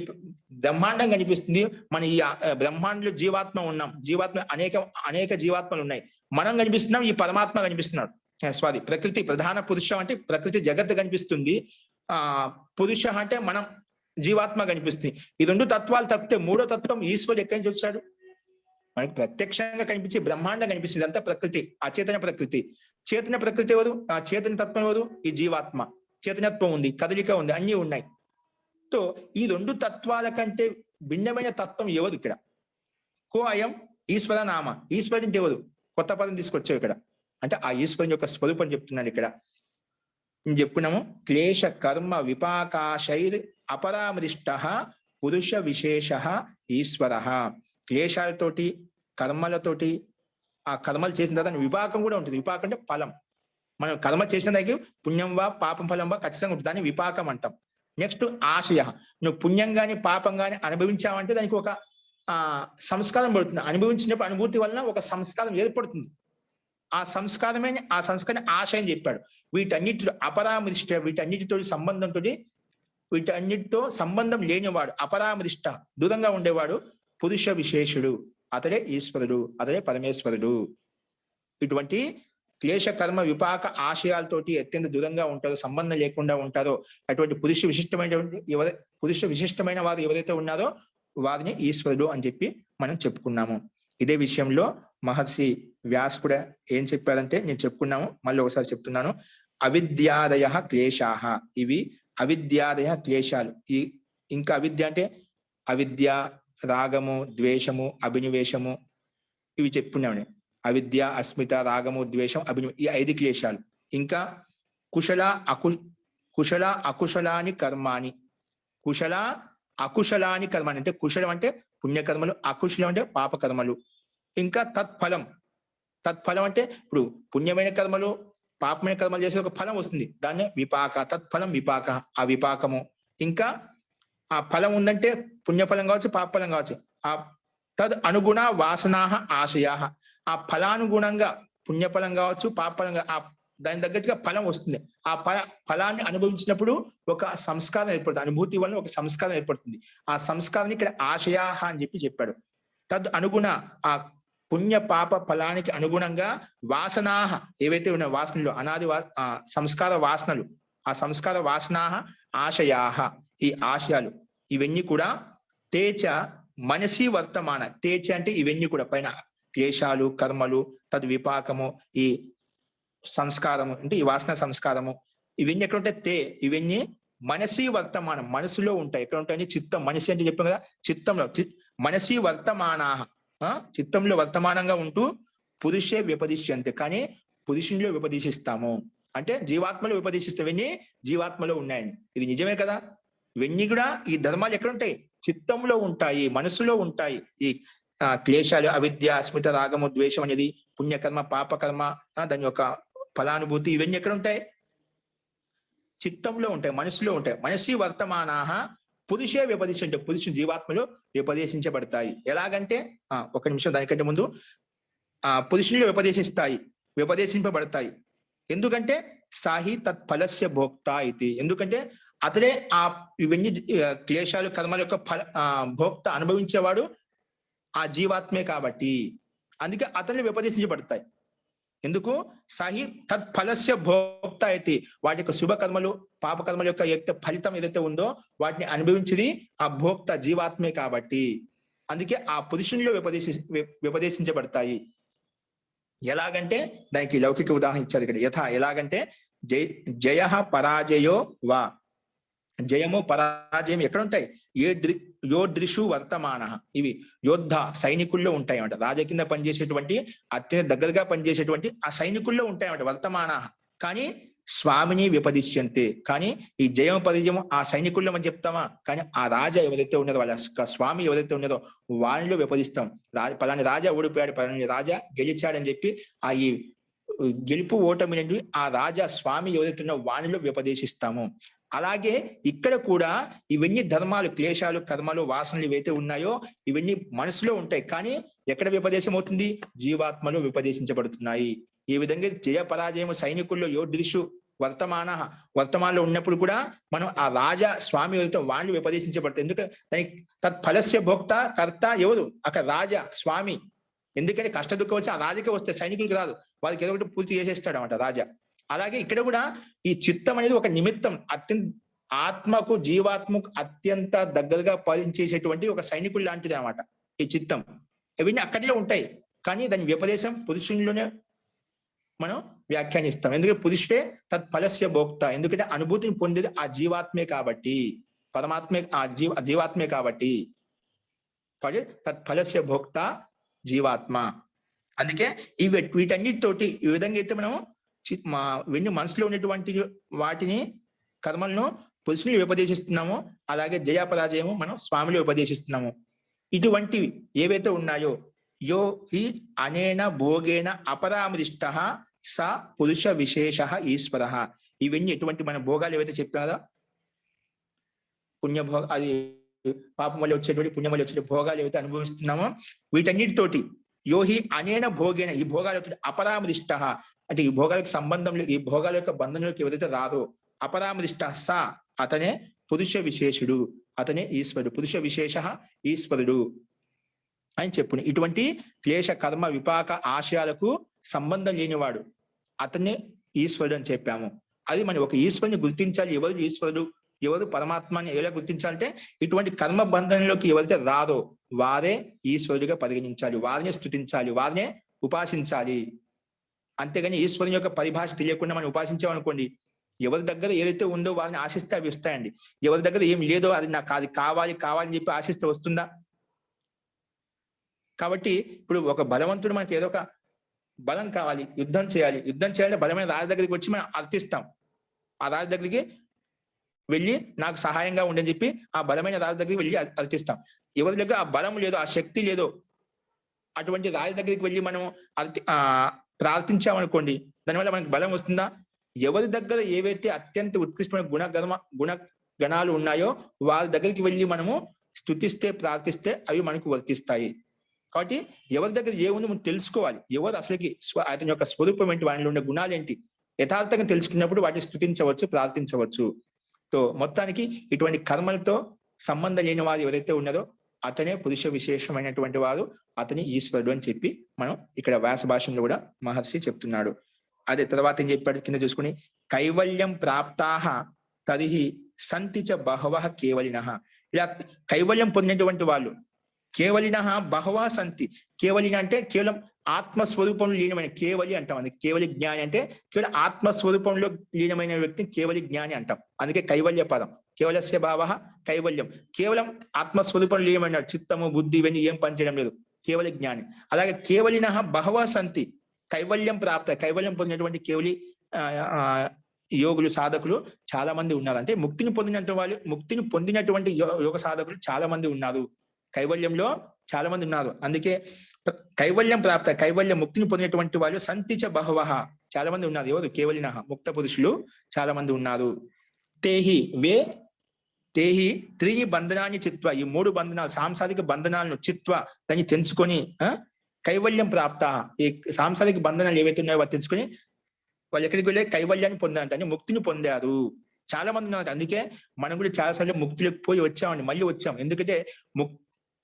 A: బ్రహ్మాండం కనిపిస్తుంది. మన ఈ బ్రహ్మాండంలో జీవాత్మ ఉన్నాం. అనేక జీవాత్మలు ఉన్నాయి. మనం కనిపిస్తున్నాం, ఈ పరమాత్మ కనిపిస్తున్నాడు. ప్రకృతి ప్రధాన పురుషం అంటే ప్రకృతి జగత్తు కనిపిస్తుంది. పురుష అంటే మనం జీవాత్మ కనిపిస్తుంది. ఈ రెండు తత్వాలు తప్పితే మూడో తత్వం ఈశ్వరుడు ఎక్కడి నుంచి వచ్చాడు? మనకి ప్రత్యక్షంగా కనిపించి బ్రహ్మాండం కనిపిస్తుంది, అంతా ప్రకృతి, అచేతన ప్రకృతి. చైతన్య ప్రకృతి ఎవరు? ఆ చైతన్య తత్వం ఎవరు? ఈ జీవాత్మ. చైతన్యత్వం ఉంది, కదలిక ఉంది, అన్నీ ఉన్నాయి. సో ఈ రెండు తత్వాల కంటే భిన్నమైన తత్వం ఎవరు ఇక్కడ? కో అయం ఈశ్వర నామ. ఈశ్వరుడు అంటే ఎవరు? కొత్త పదం తీసుకొచ్చావు ఇక్కడ. అంటే ఆ ఈశ్వరుని యొక్క స్వరూపం చెప్తున్నాడు ఇక్కడ. నేను చెప్పుకున్నాము, క్లేశ కర్మ విపాకాశైర్ అపరామృష్ట పురుష విశేష ఈశ్వర. క్లేశాలతోటి, కర్మలతోటి, ఆ కర్మలు చేసిన తర్వాత విపాకం కూడా ఉంటుంది. విపాకం అంటే ఫలం. మనం కర్మ చేసిన దానికి పుణ్యం వా పాపం ఫలం వా ఖచ్చితంగా ఉంటుంది, దాన్ని విపాకం అంటాం. నెక్స్ట్ ఆశయ. నువ్వు పుణ్యం గాని పాపం గాని అనుభవించావంటే దానికి ఒక సంస్కారం పడుతుంది. అనుభవించినప్పుడు అనుభూతి వలన ఒక సంస్కారం ఏర్పడుతుంది. ఆ సంస్కారం ఆశ అని చెప్పాడు. వీటన్నిటిలో అపరామృష్ట, వీటన్నిటితో సంబంధం లేనివాడు, అపరామృష్ట దూరంగా ఉండేవాడు పురుష విశేషుడు. అతడే ఈశ్వరుడు, అతడే పరమేశ్వరుడు. ఇటువంటి క్లేశ కర్మ విపాక ఆశయాలతోటి అత్యంత దూరంగా ఉంటారో, సంబంధం లేకుండా ఉంటారో, అటువంటి పురుష విశిష్టమైన వారు ఎవరైతే ఉన్నారో వారిని ఈశ్వరుడు అని చెప్పి మనం చెప్పుకున్నాము. ఇదే విషయంలో మహర్షి వ్యాస్ కూడా ఏం చెప్పారంటే, నేను చెప్పుకున్నాము, మళ్ళీ ఒకసారి చెప్తున్నాను. అవిద్యాదయ క్లేశాహ. ఇవి అవిద్యాదయ క్లేశాలు. ఇంకా అవిద్య అంటే అవిద్య, రాగము, ద్వేషము, అభినివేశము, ఇవి చెప్పుకున్నాము. అవిద్య, అస్మిత, రాగము, ద్వేషం, ఈ 5 క్లేశాలు. ఇంకా కుశల అకుశలాని కర్మాని. కుశల అకుశలాని కర్మాని అంటే కుశలం అంటే పుణ్యకర్మలు, అకుశలం అంటే పాపకర్మలు. ఇంకా తత్ఫలం అంటే ఇప్పుడు పుణ్యమైన కర్మలు, పాపమైన కర్మలు చేసే ఒక ఫలం వస్తుంది, దాన్ని విపాక. తత్ఫలం విపాక, ఆ విపాకము. ఇంకా ఆ ఫలం ఉందంటే పుణ్యఫలం కావచ్చు, పాపఫలం కావచ్చు. ఆ తద్ అనుగుణ వాసనాహ ఆశయాహ. ఆ ఫలానుగుణంగా పుణ్యఫలం కావచ్చు, పాపఫలంగా దాని తగ్గట్టుగా ఫలం వస్తుంది. ఆ ఫలాన్ని అనుభవించినప్పుడు ఒక సంస్కారం ఏర్పడుతుంది, అనుభూతి వల్ల ఒక సంస్కారం ఏర్పడుతుంది. ఆ సంస్కారాన్ని ఇక్కడ ఆశయాహ అని చెప్పాడు. తద్ అనుగుణ, ఆ పుణ్య పాప ఫలానికి అనుగుణంగా వాసనాహ ఏవైతే ఉన్నాయో, వాసనలు అనాది సంస్కార వాసనలు, ఆ సంస్కార వాసనాహ ఆశయాహ, ఈ ఆశయాలు ఇవన్నీ కూడా తేచ మనసి వర్తమాన. తేచ అంటే ఇవన్నీ కూడా పైన క్లేశాలు, కర్మలు, తద్విపాకము, ఈ సంస్కారము అంటే ఈ వాసన సంస్కారము, ఇవన్నీ ఎక్కడ ఉంటాయి? ఇవన్నీ మనసి వర్తమానం, మనసులో ఉంటాయి. ఎక్కడ ఉంటాయని చిత్తం. మనసి అంటే చెప్పాం కదా, చిత్తంలో. మనసి వర్తమానాహ, చిత్తంలో వర్తమానంగా ఉంటూ పురుషే వ్యపదిశ్యంతే. కానీ పురుషునిలో విపదేశిస్తాము అంటే జీవాత్మలో విపదేశిస్తే ఇవన్నీ జీవాత్మలో ఉన్నాయని. ఇది నిజమే కదా. ఇవన్నీ కూడా ఈ ధర్మాలు ఎక్కడ ఉంటాయి? చిత్తంలో ఉంటాయి, మనసులో ఉంటాయి. ఈ క్లేశాలు, అవిద్య, అస్మిత, రాగము, ద్వేషం అనేది పుణ్యకర్మ, పాపకర్మ, దాని యొక్క ఫలానుభూతి, ఇవన్నీ ఎక్కడ ఉంటాయి? చిత్తంలో ఉంటాయి, మనసులో ఉంటాయి. మనసి వర్తమానాహ పురుషే వ్యపదేశించే, పురుషుని జీవాత్మలో వ్యపదేశించబడతాయి. ఎలాగంటే ఒక నిమిషం, దానికంటే ముందు పురుషునిలో వ్యపదేశింపబడతాయి. ఎందుకంటే సాహి తత్ఫలస్య భోక్త ఇది. ఎందుకంటే అతడే ఆ ఇవన్నీ క్లేశాలు, కర్మల యొక్క భోక్త, అనుభవించేవాడు ఆ జీవాత్మే కాబట్టి. అందుకే అతన్ని వ్యపదేశించబడతాయి. ఎందుకు? సాహి తత్ఫలస్య భోక్త అయితే, వాటి యొక్క శుభకర్మలు, పాపకర్మల యొక్క ఫలితం ఏదైతే ఉందో వాటిని అనుభవించేది ఆ భోక్త జీవాత్మే కాబట్టి. అందుకే ఆ పురుషునిలో వ్యపదేశించబడతాయి. ఎలాగంటే దానికి లౌకిక ఉదాహరణ ఇచ్చారు ఇక్కడ. ఎలాగంటే జయ పరాజయో వా. జయము పరాజయం ఎక్కడ ఉంటాయి? యోదృషు వర్తమాన. ఇవి యోద్ధ, సైనికుల్లో ఉంటాయన్నమాట. రాజ కింద పనిచేసేటువంటి, అత్యంత దగ్గరగా పనిచేసేటువంటి ఆ సైనికుల్లో ఉంటాయన్నమాట వర్తమాన. కానీ స్వామిని వ్యపదిశ్యంతే. కానీ ఈ జయం పరాజయం ఆ సైనికుల్లో మనం చెప్తామా? కానీ ఆ రాజా ఎవరైతే ఉన్నారో, వాళ్ళ స్వామి ఎవరైతే ఉన్నారో వారిలో వ్యపదిస్తాం. పలాని రాజా ఓడిపోయాడు, పలాని రాజా గెలిచాడని చెప్పి ఆ ఈ గెలుపు ఓటమి నుండి ఆ రాజా స్వామి ఎవరైతే ఉన్నారో వానిలో వ్యపదేశిస్తాము. అలాగే ఇక్కడ కూడా ఇవన్నీ ధర్మాలు, క్లేశాలు, కర్మలు, వాసనలు ఏవైతే ఉన్నాయో ఇవన్నీ మనసులో ఉంటాయి. కానీ ఎక్కడ వ్యపదేశం అవుతుంది? జీవాత్మలో వ్యపదేశించబడుతున్నాయి. ఈ విధంగా జయ పరాజయము సైనికుల్లో యోదృషు వర్తమానంలో ఉన్నప్పుడు కూడా మనం ఆ రాజా స్వామి ఎవరితో వాళ్ళు వ్యపదేశించబడతాయి. ఎందుకంటే దానికి తత్ఫలస్య భోక్త, కర్త ఎవరు? అక్కడ రాజా స్వామి. ఎందుకంటే కష్ట దుఃఖం వచ్చి ఆ రాజుకే వస్తే, సైనికులకు రాదు. వాళ్ళకి ఏదో ఒకటి పూర్తి చేసేస్తాడు అన్నమాట రాజా. అలాగే ఇక్కడ కూడా ఈ చిత్తం అనేది ఒక నిమిత్తం, అత్యంత ఆత్మకు జీవాత్మకు అత్యంత దగ్గరగా పాలించేసేటువంటి ఒక సైనికుడు లాంటిది అనమాట ఈ చిత్తం. ఇవన్నీ అక్కడే ఉంటాయి, కానీ దాని వ్యపదేశం పురుషునిలోనే మనం వ్యాఖ్యానిస్తాం. ఎందుకంటే పురుషుడే తత్ఫలస్య భోక్త, ఎందుకంటే అనుభూతిని పొందేది ఆ జీవాత్మే కాబట్టి, పరమాత్మే ఆ జీవాత్మే కాబట్టి తత్ఫలస్య భోక్త జీవాత్మ. అందుకే వీటన్నిటితోటి ఈ విధంగా అయితే మనం వెన్ను మనసులో ఉన్నటువంటి వాటిని కర్మలను పురుషుని ఉపదేశిస్తున్నామో, అలాగే జయాపరాజయము మనం స్వామిలో ఉపదేశిస్తున్నాము. ఇటువంటివి ఏవైతే ఉన్నాయో యో హి అనేన భోగేన అపరామృష్ట స పురుష విశేష ఈశ్వర. ఇవన్నీ ఎటువంటి మన భోగాలు ఏవైతే చెప్తున్నారో, పుణ్యభోగ అది పాపం వల్ల వచ్చేటువంటి పుణ్యం వల్ల వచ్చే భోగాలు ఏవైతే అనుభవిస్తున్నామో వీటన్నిటితోటి యోహి అనేన భోగేన, ఈ భోగాలతో అపరామృష్ట అంటే ఈ భోగాలకు సంబంధం, ఈ భోగాల యొక్క బంధంలోకి ఎవరైతే రాదో అపరామృష్ట స అతనే పురుష విశేషుడు, అతనే ఈశ్వరుడు, పురుష విశేష ఈశ్వరుడు అని చెప్పుని. ఇటువంటి క్లేశ కర్మ విపాక ఆశయాలకు సంబంధం లేనివాడు అతనే ఈశ్వరుడు అని చెప్పాము. అది మనం ఒక ఈశ్వరుని గుర్తించాలి. ఎవరు ఈశ్వరుడు, ఎవరు పరమాత్మని ఎలా గుర్తించాలంటే ఇటువంటి కర్మ బంధంలోకి ఎవరైతే రాదో వారే ఈశ్వరుడిగా పరిగణించాలి, వారినే స్తుతించాలి, వారినే ఉపాసించాలి. అంతేగాని ఈశ్వరుని యొక్క పరిభాష తెలియకుండా మనం ఉపాసించామనుకోండి, ఎవరి దగ్గర ఏదైతే ఉందో వారిని ఆశిస్తే అవి వస్తాయండి. ఎవరి దగ్గర ఏం లేదో అది నాకు అది కావాలి కావాలని చెప్పి ఆశిస్తే వస్తుందా? కాబట్టి ఇప్పుడు ఒక బలవంతుడు మనకి ఏదో ఒక బలం కావాలి, యుద్ధం చేయాలంటే బలమైన రాజు దగ్గరికి వచ్చి మనం అర్థిస్తాం. ఆ రాజు దగ్గరికి వెళ్ళి నాకు సహాయంగా ఉండని చెప్పి ఆ బలమైన రాజు దగ్గరికి వెళ్ళి అర్థిస్తాం. ఎవరి దగ్గర ఆ బలం లేదో, ఆ శక్తి లేదో అటువంటి రాజు దగ్గరికి వెళ్ళి మనం ప్రార్థించామనుకోండి, దానివల్ల మనకి బలం వస్తుందా? ఎవరి దగ్గర ఏవైతే అత్యంత ఉత్కృష్టమైన గుణగణాలు ఉన్నాయో వారి దగ్గరికి వెళ్ళి మనము స్తుతిస్తే ప్రార్థిస్తే అవి మనకు వర్తిస్తాయి. కాబట్టి ఎవరి దగ్గర ఏముంది మనం తెలుసుకోవాలి. ఎవరు అసలుకి అతని యొక్క స్వరూపం ఏంటి, వాటిలో ఉండే గుణాలు ఏంటి యథార్థంగా తెలుసుకున్నప్పుడు వాటిని స్తుతించవచ్చు, ప్రార్థించవచ్చు. సో మొత్తానికి ఇటువంటి కర్మలతో సంబంధం లేని వారు ఎవరైతే ఉన్నారో అతనే పురుష విశేషమైనటువంటి వారు, అతని ఈశ్వరుడు అని చెప్పి మనం ఇక్కడ వ్యాస భాషలో కూడా మహర్షి చెప్తున్నాడు. అదే తర్వాత ఏం చెప్పాడు కింద చూసుకుని, కైవల్యం ప్రాప్తాహ తరిహి సంతి చ బహవః కేవలినః. ఇలా కైవల్యం పొందినటువంటి వాళ్ళు కేవలినః బహవః సంతి. కేవలిన అంటే కేవలం ఆత్మస్వరూపంలో లీనమైన కేవలి అంటాం. అందుకే కేవలి జ్ఞాని అంటే కేవలం ఆత్మస్వరూపంలో లీనమైన వ్యక్తిని కేవలి జ్ఞాని అంటాం. అందుకే కైవల్య పదం. కేవలస్య భావః కైవల్యం, కేవలం ఆత్మస్వరూపంలో లీనమైన చిత్తము బుద్ధి ఇవన్నీ ఏం పనిచేయడం లేదు, కేవలి జ్ఞాని. అలాగే కేవలినః బహవః సంతి, కైవల్యం ప్రాప్త, కైవల్యం పొందినటువంటి కేవలి యోగులు సాధకులు చాలా మంది ఉన్నారు. అంటే ముక్తిని పొందినటువంటి యోగ సాధకులు చాలా మంది ఉన్నారు, కైవల్యంలో చాలా మంది ఉన్నారు. అందుకే కైవల్యం ప్రాప్త, కైవల్యం ముక్తిని పొందినటువంటి వాళ్ళు సంతిచ బహవః చాలా మంది ఉన్నారు. ఎవరు? కేవలినః ముక్త పురుషులు చాలా మంది ఉన్నారు. తేహి త్రీని బంధనాన్ని చిత్వ, ఈ మూడు బంధనాలు సాంసారిక బంధనాలను చిత్వ దాన్ని తెలుసుకొని కైవల్యం ప్రాప్త, ఈ సాంసారిక బంధనాలు ఏవైతే ఉన్నాయో వాటి తెలుసుకొని వాళ్ళు ఎక్కడికి వెళ్ళే కైవల్యాన్ని పొందారంటే ముక్తిని పొందారు చాలా మంది ఉన్నారు. అందుకే మనం కూడా చాలాసార్లు ముక్తిలోకి పోయి వచ్చామండి, మళ్ళీ వచ్చాం. ఎందుకంటే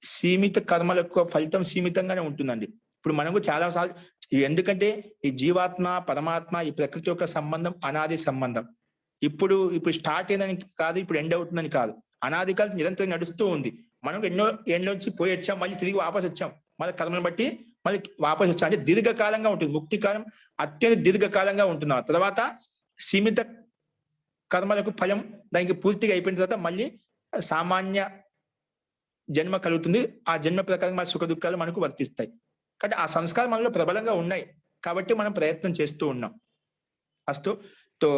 A: సీమిత కర్మలకు ఫలితం సీమితంగానే ఉంటుందండి. ఇప్పుడు మనం కూడా చాలా సార్లు, ఎందుకంటే ఈ జీవాత్మ పరమాత్మ ఈ ప్రకృతి యొక్క సంబంధం అనాది సంబంధం. ఇప్పుడు స్టార్ట్ అయిందని కాదు, ఇప్పుడు ఎండ్ అవుతుందని కాదు, అనాది కాలం నిరంతరం నడుస్తూ ఉంది. మనం ఎన్నో ఏళ్ళ నుంచి పోయి వచ్చాం, మళ్ళీ తిరిగి వాపసు వచ్చాం, మళ్ళీ కర్మను బట్టి మళ్ళీ వాపసు వచ్చాం. అంటే దీర్ఘకాలంగా ఉంటుంది ముక్తి కాలం, అత్యంత దీర్ఘకాలంగా ఉంటుంది. ఆ తర్వాత సీమిత కర్మలకు ఫలం దానికి పూర్తిగా అయిపోయిన తర్వాత మళ్ళీ సామాన్య జన్మ కలుగుతుంది. ఆ జన్మ ప్రకారం మన సుఖ దుఃఖాలు మనకు వర్తిస్తాయి. కాబట్టి ఆ సంస్కారం మనలో ప్రబలంగా ఉన్నాయి కాబట్టి మనం ప్రయత్నం చేస్తూ ఉన్నాం. అస్తు తో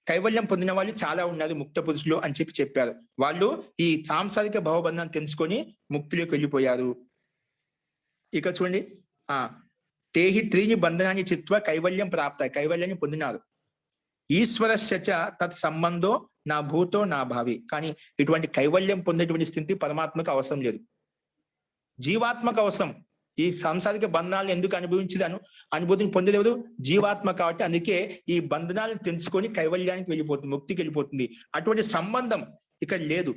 A: కైవల్యం పొందిన వాళ్ళు చాలా ఉన్నారు ముక్త పురుషులు అని చెప్పారు. వాళ్ళు ఈ సాంసారిక భవబంధాన్ని తెలుసుకొని ముక్తిలోకి వెళ్ళిపోయారు. ఇక చూడండి, తేహి త్రీని బంధనాన్ని చిత్వ కైవల్యం ప్రాప్త, కైవల్యాన్ని పొందినారు. ఈశ్వరస్య తత్ సంబంధో నా భూతో నా భావి. కానీ ఇటువంటి కైవల్యం పొందేటువంటి స్థితి పరమాత్మకు అవసరం లేదు, జీవాత్మకు అవసరం. ఈ సాంసారిక బంధనాలను ఎందుకు అనుభూతిని పొందేది జీవాత్మ కాబట్టి అందుకే ఈ బంధనాలను తెలుసుకొని కైవల్యానికి వెళ్ళిపోతుంది, ముక్తికి వెళ్ళిపోతుంది. అటువంటి సంబంధం ఇక్కడ లేదు.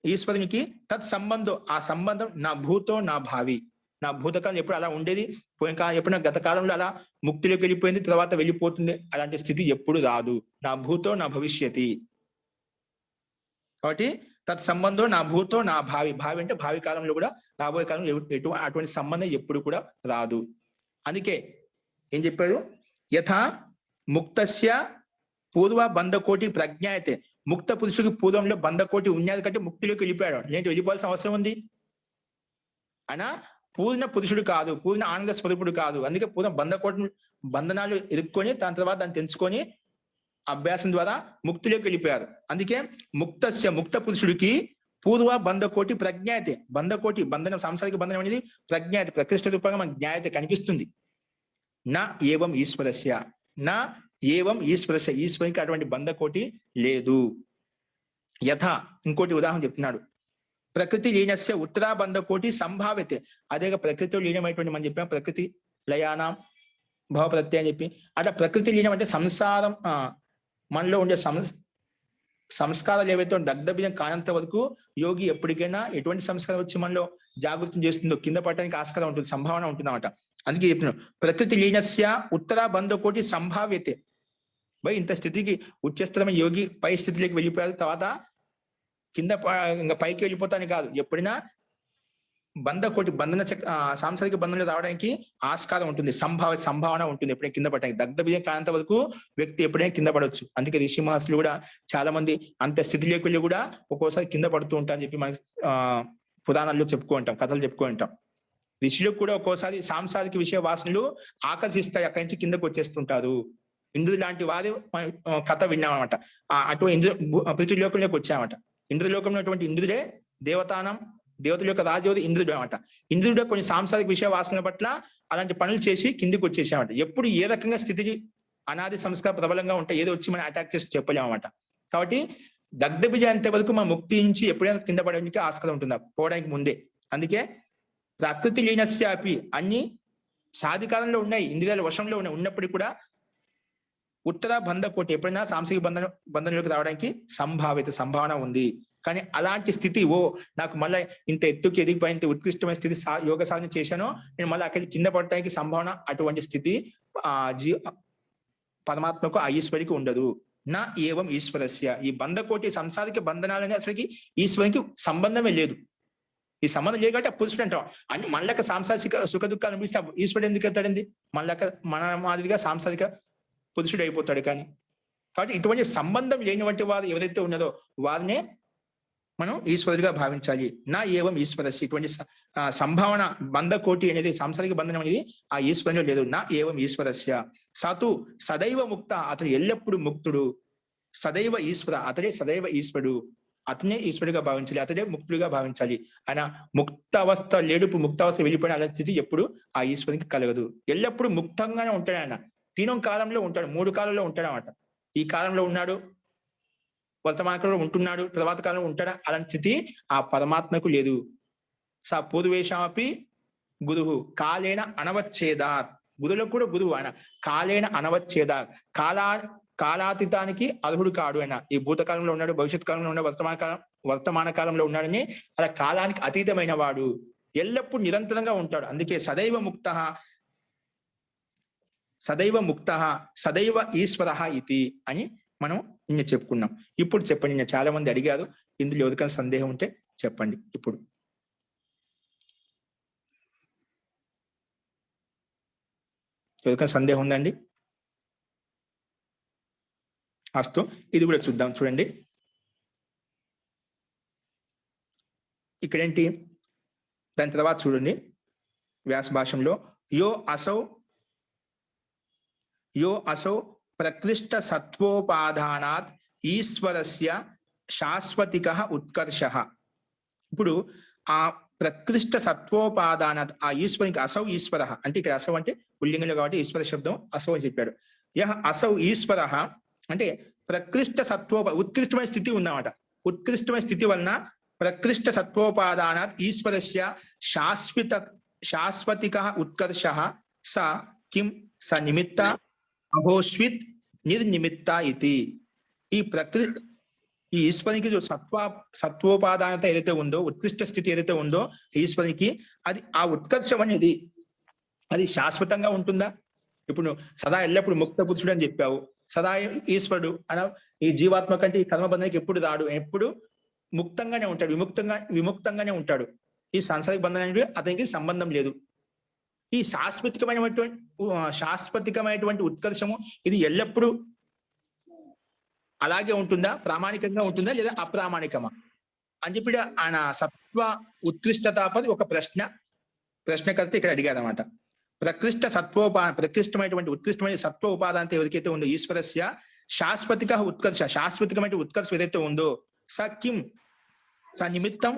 A: ఈశ్వరునికి తత్ సంబంధం, ఆ సంబంధం నా భూతో నా భావి, నా భూతకాలం ఎప్పుడు అలా ఉండేది, పోయిన కాలం ఎప్పుడైనా గత కాలంలో అలా ముక్తిలోకి వెళ్ళిపోయింది, తర్వాత వెళ్ళిపోతుంది, అలాంటి స్థితి ఎప్పుడు రాదు. నా భూతో నా భవిష్యతి. కాబట్టి తత్సంబంధం నా భూతో నా భావి. భావి అంటే భావి కాలంలో కూడా, రాబోయే కాలంలో అటువంటి సంబంధం ఎప్పుడు కూడా రాదు. అందుకే ఏం చెప్పారు, యథా ముక్తస్య పూర్వ బంధకోటి ప్రజ్ఞాయతే. ముక్త పురుషుడికి పూర్వంలో బంధకోటి ఉన్నది కంటే ముక్తిలోకి వెళ్ళిపోయాడు. ఏంటి వెళ్ళిపోవాల్సిన అవసరం ఉంది? అయినా పూర్ణ పురుషుడు కాదు, పూర్ణ ఆనంద స్వరూపుడు కాదు. అందుకే పూర్ణ బంధకోటి బంధనాలు ఎదుర్కొని దాని తర్వాత దాన్ని తెలుసుకొని అభ్యాసం ద్వారా ముక్తిలోకి వెళ్ళిపోయారు. అందుకే ముక్తస్య ముక్త పురుషుడికి పూర్వ బంధకోటి ప్రజ్ఞాయతే. బంధకోటి బంధనం, సాంసారిక బంధనం అనేది ప్రజ్ఞాయతే, ప్రకృష్ట రూపంగా మన జ్ఞాయత కనిపిస్తుంది. నా ఏవం ఈశ్వరస్య, నా ఏవం ఈశ్వరస్య, ఈశ్వరునికి అటువంటి బంధకోటి లేదు. యథా ఇంకోటి ఉదాహరణ చెప్తున్నాడు, ప్రకృతి లీనస్య ఉత్తరా బంధకోటి సంభావ్యతే. అదేగా ప్రకృతిలో లీనమైనటువంటి మనం చెప్పిన ప్రకృతి లయానం భవ ప్రత్యయం అని చెప్పి, అట్లా ప్రకృతి లీనం అంటే సంసారం, మనలో ఉండే సంస్కారాలు ఏవైతే దగ్ధబీజం కానంత వరకు యోగి ఎప్పటికైనా ఎటువంటి సంస్కారం వచ్చి మనలో జాగృతం చేస్తుందో కింద పడటానికి ఆస్కారం ఉంటుంది, సంభావన ఉంటుంది అన్నమాట. అందుకే చెప్తున్నాను, ప్రకృతి లీనస్య ఉత్తరా బంధకోటి సంభావ్యతే. బై ఇంత స్థితికి ఉచ్చస్థలమైన యోగి పై స్థితిలోకి వెళ్ళిపోయారు, తర్వాత కింద ఇంకా పైకి వెళ్ళిపోతాను కాదు, ఎప్పుడైనా బంధకోటి బంధన సాంసారిక బంధంలో రావడానికి ఆస్కారం ఉంటుంది, సంభావన ఉంటుంది ఎప్పుడైనా కింద పడడానికి. దగ్ధబీజం కానంత వరకు వ్యక్తి ఎప్పుడైనా కింద పడవచ్చు. అందుకే ఋషి మహర్షులు కూడా చాలా మంది అంత స్థితిలోకి వెళ్ళి కూడా ఒక్కోసారి కింద పడుతూ ఉంటారని చెప్పి మనకి పురాణాల్లో చెప్పుకుంటాం, కథలు చెప్పుకుంటాం. ఋషులకు కూడా ఒక్కోసారి సాంసారిక విషయ వాసనలు ఆకర్షిస్తాయి, అక్కడి నుంచి కిందకు వచ్చేస్తుంటారు. ఇంద్రుడు లాంటి వారి కథ విన్నామన్నమాట. అటువంటి పృథ్వీలోకంలోకి వచ్చామట. ఇంద్రలోకంలో అటువంటి ఇంద్రుడే దేవతల యొక్క రాజోది ఇంద్రుడు అనమాట. ఇంద్రుడు కొన్ని సాంసారిక విషయ వాసనల పట్ల అలాంటి పనులు చేసి కిందికి వచ్చేసామట. ఎప్పుడు ఏ రకంగా స్థితికి అనాది సంస్కారం ప్రబలంగా ఉంటాయి, ఏదో వచ్చి మనం అటాక్ చేసి చెప్పలేమన్నమాట. కాబట్టి దగ్ధబీజ అంతే వరకు మన ముక్తి నుంచి ఎప్పుడైనా కింద పడడానికి ఆస్కారం ఉంటుందా, పోవడానికి ముందే. అందుకే ప్రకృతి లీనస్యాపి అన్ని సాధికారంలో ఉన్నాయి, ఇంద్రియాల వశంలో ఉన్నప్పటికీ కూడా ఉత్తర బంధకోటి ఎప్పుడైనా సాంసారిక బంధంలోకి రావడానికి సంభావన ఉంది. కానీ అలాంటి స్థితి, నాకు మళ్ళీ ఇంత ఎత్తుకి ఎదిగిపోయి ఇంత ఉత్కృష్టమైన స్థితి యోగ సాధన చేశానో నేను మళ్ళీ అక్కడికి కింద పడటానికి సంభావన, అటువంటి స్థితి పరమాత్మకు ఆ ఈశ్వరికి ఉండదు. నా ఏవం ఈశ్వరస్య. ఈ బంధకోటి సంసారిక బంధనాలని అసలుకి ఈశ్వరికి సంబంధమే లేదు. ఈ సంబంధం లేదు కాబట్టి ఆ పురుషుడు అంటాం. అని మళ్ళక సాంసారిక సుఖ దుఃఖాలు అనిపిస్తే ఈశ్వరుడు ఎందుకు వెళ్తాడండి? మళ్ళక మన మాదిరిగా సాంసారిక పురుషుడు అయిపోతాడు. కాబట్టి ఇటువంటి సంబంధం లేనివంటి వారు ఎవరైతే ఉన్నదో వారినే మనం ఈశ్వరుడిగా భావించాలి. నా ఏవం ఈశ్వరస్య. ఇటువంటి సంభావన బంధకోటి అనేది, సాంసారిక బంధనం అనేది ఆ ఈశ్వరులో లేదు. నా ఏవం ఈశ్వరస్య. సతు సదైవ ముక్త. అతడు ఎల్లప్పుడూ ముక్తుడు. సదైవ ఈశ్వర. అతడే సదైవ ఈశ్వరుడు. అతనే ఈశ్వరుడిగా భావించాలి, అతడే ముక్తుడిగా భావించాలి. ఆయన ముక్త అవస్థ లేడుపు, ముక్త అవస్థ వెళ్ళిపోయిన అలా స్థితి ఎప్పుడు ఆ ఈశ్వరునికి కలగదు. ఎల్లప్పుడూ ముక్తంగానే ఉంటాడు ఆయన. తీనం కాలంలో ఉంటాడు, 3 కాలంలో ఉంటాడు అన్నమాట. ఈ కాలంలో ఉన్నాడు, వర్తమాన కాలంలో ఉంటున్నాడు, తర్వాత కాలంలో ఉంటాడా, అలాంటి స్థితి ఆ పరమాత్మకు లేదు. స పూర్వేషాపి గురువు కాలేన అనవచ్చేదాత్. గురువులకు కూడా గురువు ఆయన. కాలేన అనవచ్చేదాత్. కాలాతీతానికి అర్హుడు కాడు ఆయన. ఈ భూతకాలంలో ఉన్నాడు, భవిష్యత్ కాలంలో ఉన్నాడు, వర్తమాన కాలంలో ఉన్నాడని అలా కాలానికి అతీతమైన వాడు. ఎల్లప్పుడూ నిరంతరంగా ఉంటాడు. అందుకే సదైవ ముక్త సదైవ ఈశ్వర ఇతి అని మనం నిన్న చెప్పుకున్నాం. ఇప్పుడు చెప్పండి, నిన్న చాలా మంది అడిగారు, ఇందులో ఎవరికైనా సందేహం ఉంటే చెప్పండి. ఇప్పుడు ఎవరికైనా సందేహం ఉందండి? అస్తు, ఇది కూడా చూద్దాం. చూడండి, ఇక్కడేంటి, దాని తర్వాత చూడండి వ్యాస భాషంలో యో అసౌ ప్రకృష్ట సత్వోపాదానాత్ ఈశ్వరస్య శాశ్వతిక ఉత్కర్ష. ఇప్పుడు ఆ ప్రకృష్ట సత్వోపాదానాత్, ఆ ఈశ్వరునికి అసౌ ఈశ్వర అంటే, ఇక్కడ అసౌ అంటే పుల్లింగంలో కాబట్టి ఈశ్వర శబ్దం అసౌ అని చెప్పాడు. యహ అసౌ ఈశ్వర అంటే ప్రకృష్ట ఉత్కృష్టమైన స్థితి ఉందన్నమాట. ఉత్కృష్టమైన స్థితి వలన ప్రకృష్ట సత్వోపాదానాత్ ఈశ్వరస్య శాశ్వతిక ఉత్కర్ష స కిం స నిమిత్త అభోస్విత్ నిర్నిమిత్త ఇది. ఈ ఈ ఈశ్వరునికి సత్వోపాదానత ఏదైతే ఉందో, ఉత్కృష్ట స్థితి ఏదైతే ఉందో ఈశ్వరునికి, అది ఆ ఉత్కర్షం అనేది అది శాశ్వతంగా ఉంటుందా? ఇప్పుడు నువ్వు సదా ఎల్లప్పుడు ముక్త పురుషుడు అని చెప్పావు, సదా ఈశ్వరుడు అన ఈ జీవాత్మ కంటే ఈ కర్మబంధానికి ఎప్పుడు రాడు, ఎప్పుడు ముక్తంగానే ఉంటాడు, విముక్తంగానే ఉంటాడు. ఈ సంసారిక బంధనానికి అతనికి సంబంధం లేదు. ఈ శాశ్వతికమైనటువంటి ఉత్కర్షము ఇది ఎల్లప్పుడూ అలాగే ఉంటుందా, ప్రామాణికంగా ఉంటుందా, లేదా అప్రామాణికమా అని చెప్పి ఆయన సత్వ ఉత్కృష్టతాపది ఒక ప్రశ్నకర్త ఇక్కడ అడిగారు అనమాట. ప్రకృష్టమైనటువంటి ఉత్కృష్టమైన సత్వ ఉపాదానంతో ఎవరికైతే ఉందో ఈశ్వరస్య శాశ్వతికమైన ఉత్కర్షం ఏదైతే ఉందో స నిమిత్తం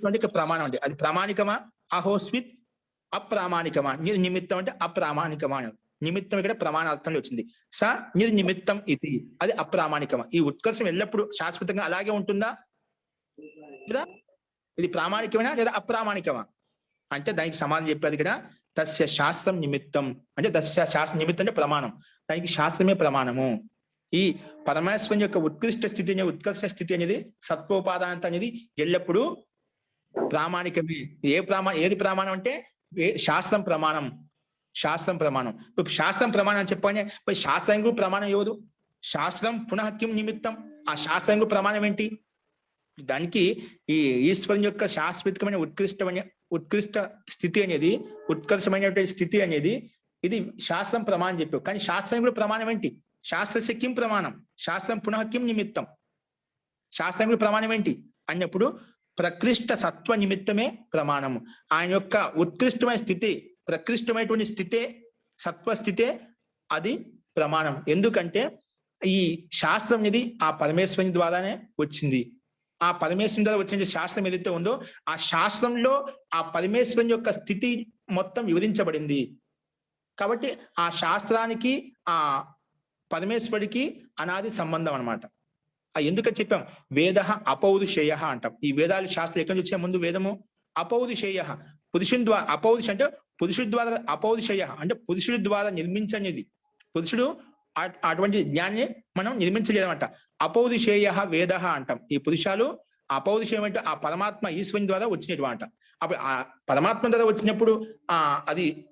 A: అంటే ప్రమాణం, అంటే అది ప్రామాణికమా, అహోస్విత్ అప్రామాణికమా, నిర్నిమిత్తం అంటే అప్రామాణికమా. నిమిత్తం ఇక్కడ ప్రమాణార్థంలో వచ్చింది. స నిర్నిమిత్తం ఇది, అది అప్రామాణికమా. ఈ ఉత్కర్షం ఎల్లప్పుడూ శాశ్వతంగా అలాగే ఉంటుందా, లేదా ఇది ప్రామాణికమేనా లేదా అప్రామాణికమా అంటే దానికి సమాధానం చెప్పారు ఇక్కడ. తస్య శాస్త్రం నిమిత్తం అంటే శాస్త్ర నిమిత్తం అంటే ప్రమాణం, దానికి శాస్త్రమే ప్రమాణము. ఈ పరమేశ్వరుని యొక్క ఉత్కర్ష స్థితి అనేది సత్వోపాదానత అనేది ఎల్లప్పుడూ ప్రామాణికమే. ఏది ప్రమాణం అంటే శాస్త్రం ప్రమాణం. ఇప్పుడు శాస్త్రం ప్రమాణం చెప్పని శాస్త్రం ప్రమాణం ఎవరు? శాస్త్రం పునః కిం నిమిత్తం, ఆ శాస్త్రం ప్రమాణం ఏంటి? దానికి ఈ ఈశ్వరుని యొక్క శాశ్వతమైన ఉత్కృష్ట స్థితి అనేది, ఉత్కర్షమైనటువంటి స్థితి అనేది ఇది శాస్త్రం ప్రమాణం చెప్పావు. కానీ శాస్త్రం కూడా ప్రమాణం ఏంటి? శాస్త్రస్య కిం ప్రమాణం, శాస్త్రం పునః కిం నిమిత్తం, శాస్త్రం కూడా ప్రమాణం ఏంటి అన్నప్పుడు ప్రకృష్ట సత్వ నిమిత్తమే ప్రమాణము. ఆయన యొక్క ఉత్కృష్టమైన స్థితి, ప్రకృష్టమైనటువంటి స్థితే, సత్వస్థితే అది ప్రమాణం. ఎందుకంటే ఈ శాస్త్రం అనేది ఆ పరమేశ్వరుని ద్వారానే వచ్చింది. ఆ పరమేశ్వరుని ద్వారా వచ్చిన శాస్త్రం ఏదైతే ఉందో ఆ శాస్త్రంలో ఆ పరమేశ్వరుని యొక్క స్థితి మొత్తం వివరించబడింది. కాబట్టి ఆ శాస్త్రానికి ఆ పరమేశ్వరుడికి అనాది సంబంధం అనమాట. ఎందుకని చెప్పాం? వేద అపౌరుషేయ అంటాం. ఈ వేదాలు శాస్త్రం ఎక్కడి నుంచి వచ్చే ముందు వేదము అపౌరుషేయ, పురుషుని ద్వారా. అపౌరుష అంటే పురుషుడి ద్వారా, అపౌరుషేయ అంటే పురుషుడి ద్వారా నిర్మించనిది. పురుషుడు అటువంటి జ్ఞాన్ని మనం నిర్మించలేదన్నమాట. అపౌరుషేయ వేద అంటాం. ఈ పురుషాలు అపౌరుషేయం అంటే ఆ పరమాత్మ ఈశ్వరుని ద్వారా వచ్చినటువంటి. అప్పుడు ఆ పరమాత్మ ద్వారా వచ్చినప్పుడు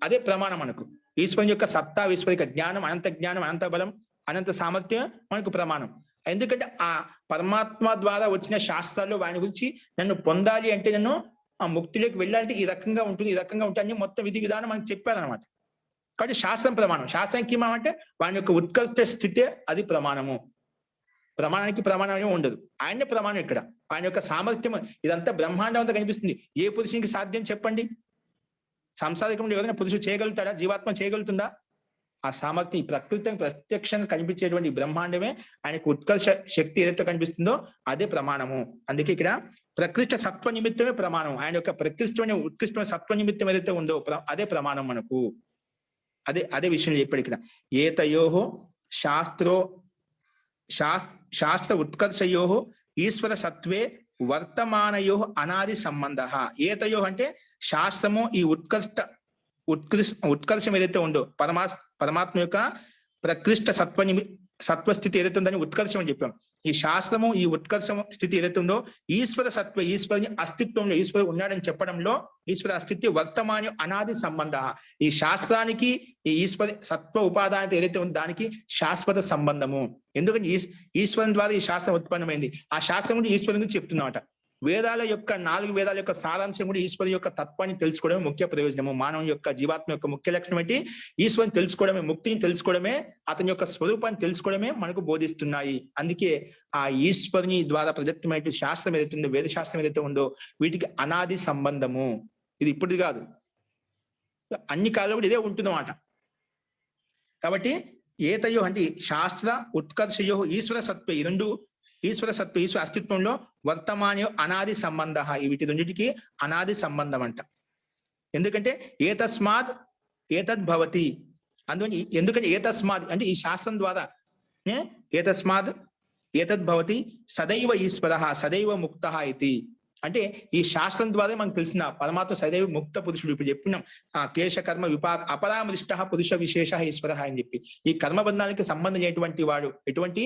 A: అదే ప్రమాణం మనకు. ఈశ్వరుని యొక్క సత్తా, ఈశ్వరి యొక్క జ్ఞానం, అనంత జ్ఞానం, అనంత బలం, అనంత సామర్థ్యం మనకు ప్రమాణం. ఎందుకంటే ఆ పరమాత్మ ద్వారా వచ్చిన శాస్త్రాల్లో వాని గురించి నన్ను పొందాలి అంటే, నన్ను ఆ ముక్తిలోకి వెళ్ళాలంటే ఈ రకంగా ఉంటుంది, ఈ రకంగా ఉంటుంది అని మొత్తం విధి విధానం మనకు చెప్పారనమాట. కాబట్టి శాస్త్రం ప్రమాణం. శాస్త్రానికి ఏమంటే వాని యొక్క ఉత్కృష్ట స్థితే అది ప్రమాణము. ప్రమాణానికి ప్రమాణం ఉండదు, ఆయనే ప్రమాణం. ఇక్కడ ఆయన యొక్క సామర్థ్యం ఇదంతా బ్రహ్మాండం అంతా కనిపిస్తుంది. ఏ పురుషునికి సాధ్యం చెప్పండి? సంసారికంలో ఎవరైనా పురుషుడు చేయగలుగుతాడా? జీవాత్మ చేయగలుగుతుందా? ఆ సామర్థ్యం ఈ ప్రకృతికి ప్రత్యక్షంగా కనిపించేటువంటి బ్రహ్మాండమే ఆయనకు ఉత్కర్ష శక్తి ఏదైతే కనిపిస్తుందో అదే ప్రమాణము. అందుకే ఇక్కడ ప్రకృష్ట సత్వ నిమిత్తమే ప్రమాణం. ఆయన యొక్క ప్రకృష్టమైన ఉత్కృష్టమైన సత్వ నిమిత్తం ఏదైతే ఉందో అదే ప్రమాణం మనకు. అదే విషయం చెప్పాడు ఇక్కడ. ఏతయోహో శాస్త్ర ఉత్కర్షయో ఈశ్వర సత్వే వర్తమానయో అనాది సంబంధ. ఏతయో అంటే శాస్త్రము ఈ ఉత్కర్షం ఏదైతే ఉందో పరమాత్మ యొక్క ప్రకృష్ట సత్వస్థితి ఏదైతే ఉందని ఉత్కర్షం అని చెప్పాం. ఈ శాస్త్రము ఈ ఉత్కర్షం స్థితి ఏదైతే ఉందో ఈశ్వరుని అస్తిత్వంలో ఈశ్వరుడు ఉన్నాడని చెప్పడంలో ఈశ్వర అస్తిత్వ వర్తమాన అనాది సంబంధ. ఈ శాస్త్రానికి ఈ ఈశ్వర సత్వ ఉపాదానం ఏదైతే ఉందో దానికి శాశ్వత సంబంధము. ఎందుకంటే ఈశ్వరుని ద్వారా ఈ శాస్త్రం ఉత్పన్నమైంది. ఆ శాస్త్రం కూడా ఈశ్వరుని గురించి చెప్తున్నమాట. వేదాల యొక్క 4 వేదాల యొక్క సారాంశం కూడా ఈశ్వరు యొక్క తత్వాన్ని తెలుసుకోవడమే ముఖ్య ప్రయోజనము. మానవ యొక్క జీవాత్మ యొక్క ముఖ్య లక్షణం ఏంటి? ఈశ్వరుని తెలుసుకోవడమే, ముక్తిని తెలుసుకోవడమే, అతని యొక్క స్వరూపాన్ని తెలుసుకోవడమే మనకు బోధిస్తున్నాయి. అందుకే ఆ ఈశ్వరుని ద్వారా ప్రదత్తమైన శాస్త్రం ఏదైతే ఉందో, వేద శాస్త్రం ఏదైతే ఉందో వీటికి అనాది సంబంధము. ఇది ఇప్పటిది కాదు, అన్ని కాలంలో కూడా ఇదే ఉంటుందన్నమాట. కాబట్టి ఏతయో అంటే శాస్త్ర ఉత్కర్షయో ఈశ్వర సత్వ, ఈ రెండు ఈశ్వర అస్తిత్వంలో వర్తమాన అనాది సంబంధ, వీటి రెండింటికి అనాది సంబంధం అంట. ఎందుకంటే ఏతస్మాత్ ఏతద్భవతి, అందుకని ఎందుకంటే ఏతస్మాత్ అంటే ఈ శాస్త్రం ద్వారా ఏతస్మాత్ ఏతద్భవతి సదైవ ఈశ్వర సదైవ ముక్త ఇది. అంటే ఈ శాస్త్రం ద్వారా మనకు తెలిసిన పరమాత్మ సదైవ ముక్త పురుషుడు. ఇప్పుడు చెప్పినాం క్లేశ కర్మ విపాక అపరామృష్ట పురుష విశేష ఈశ్వర అని చెప్పి. ఈ కర్మబంధానికి సంబంధించినటువంటి వాడు ఎటువంటి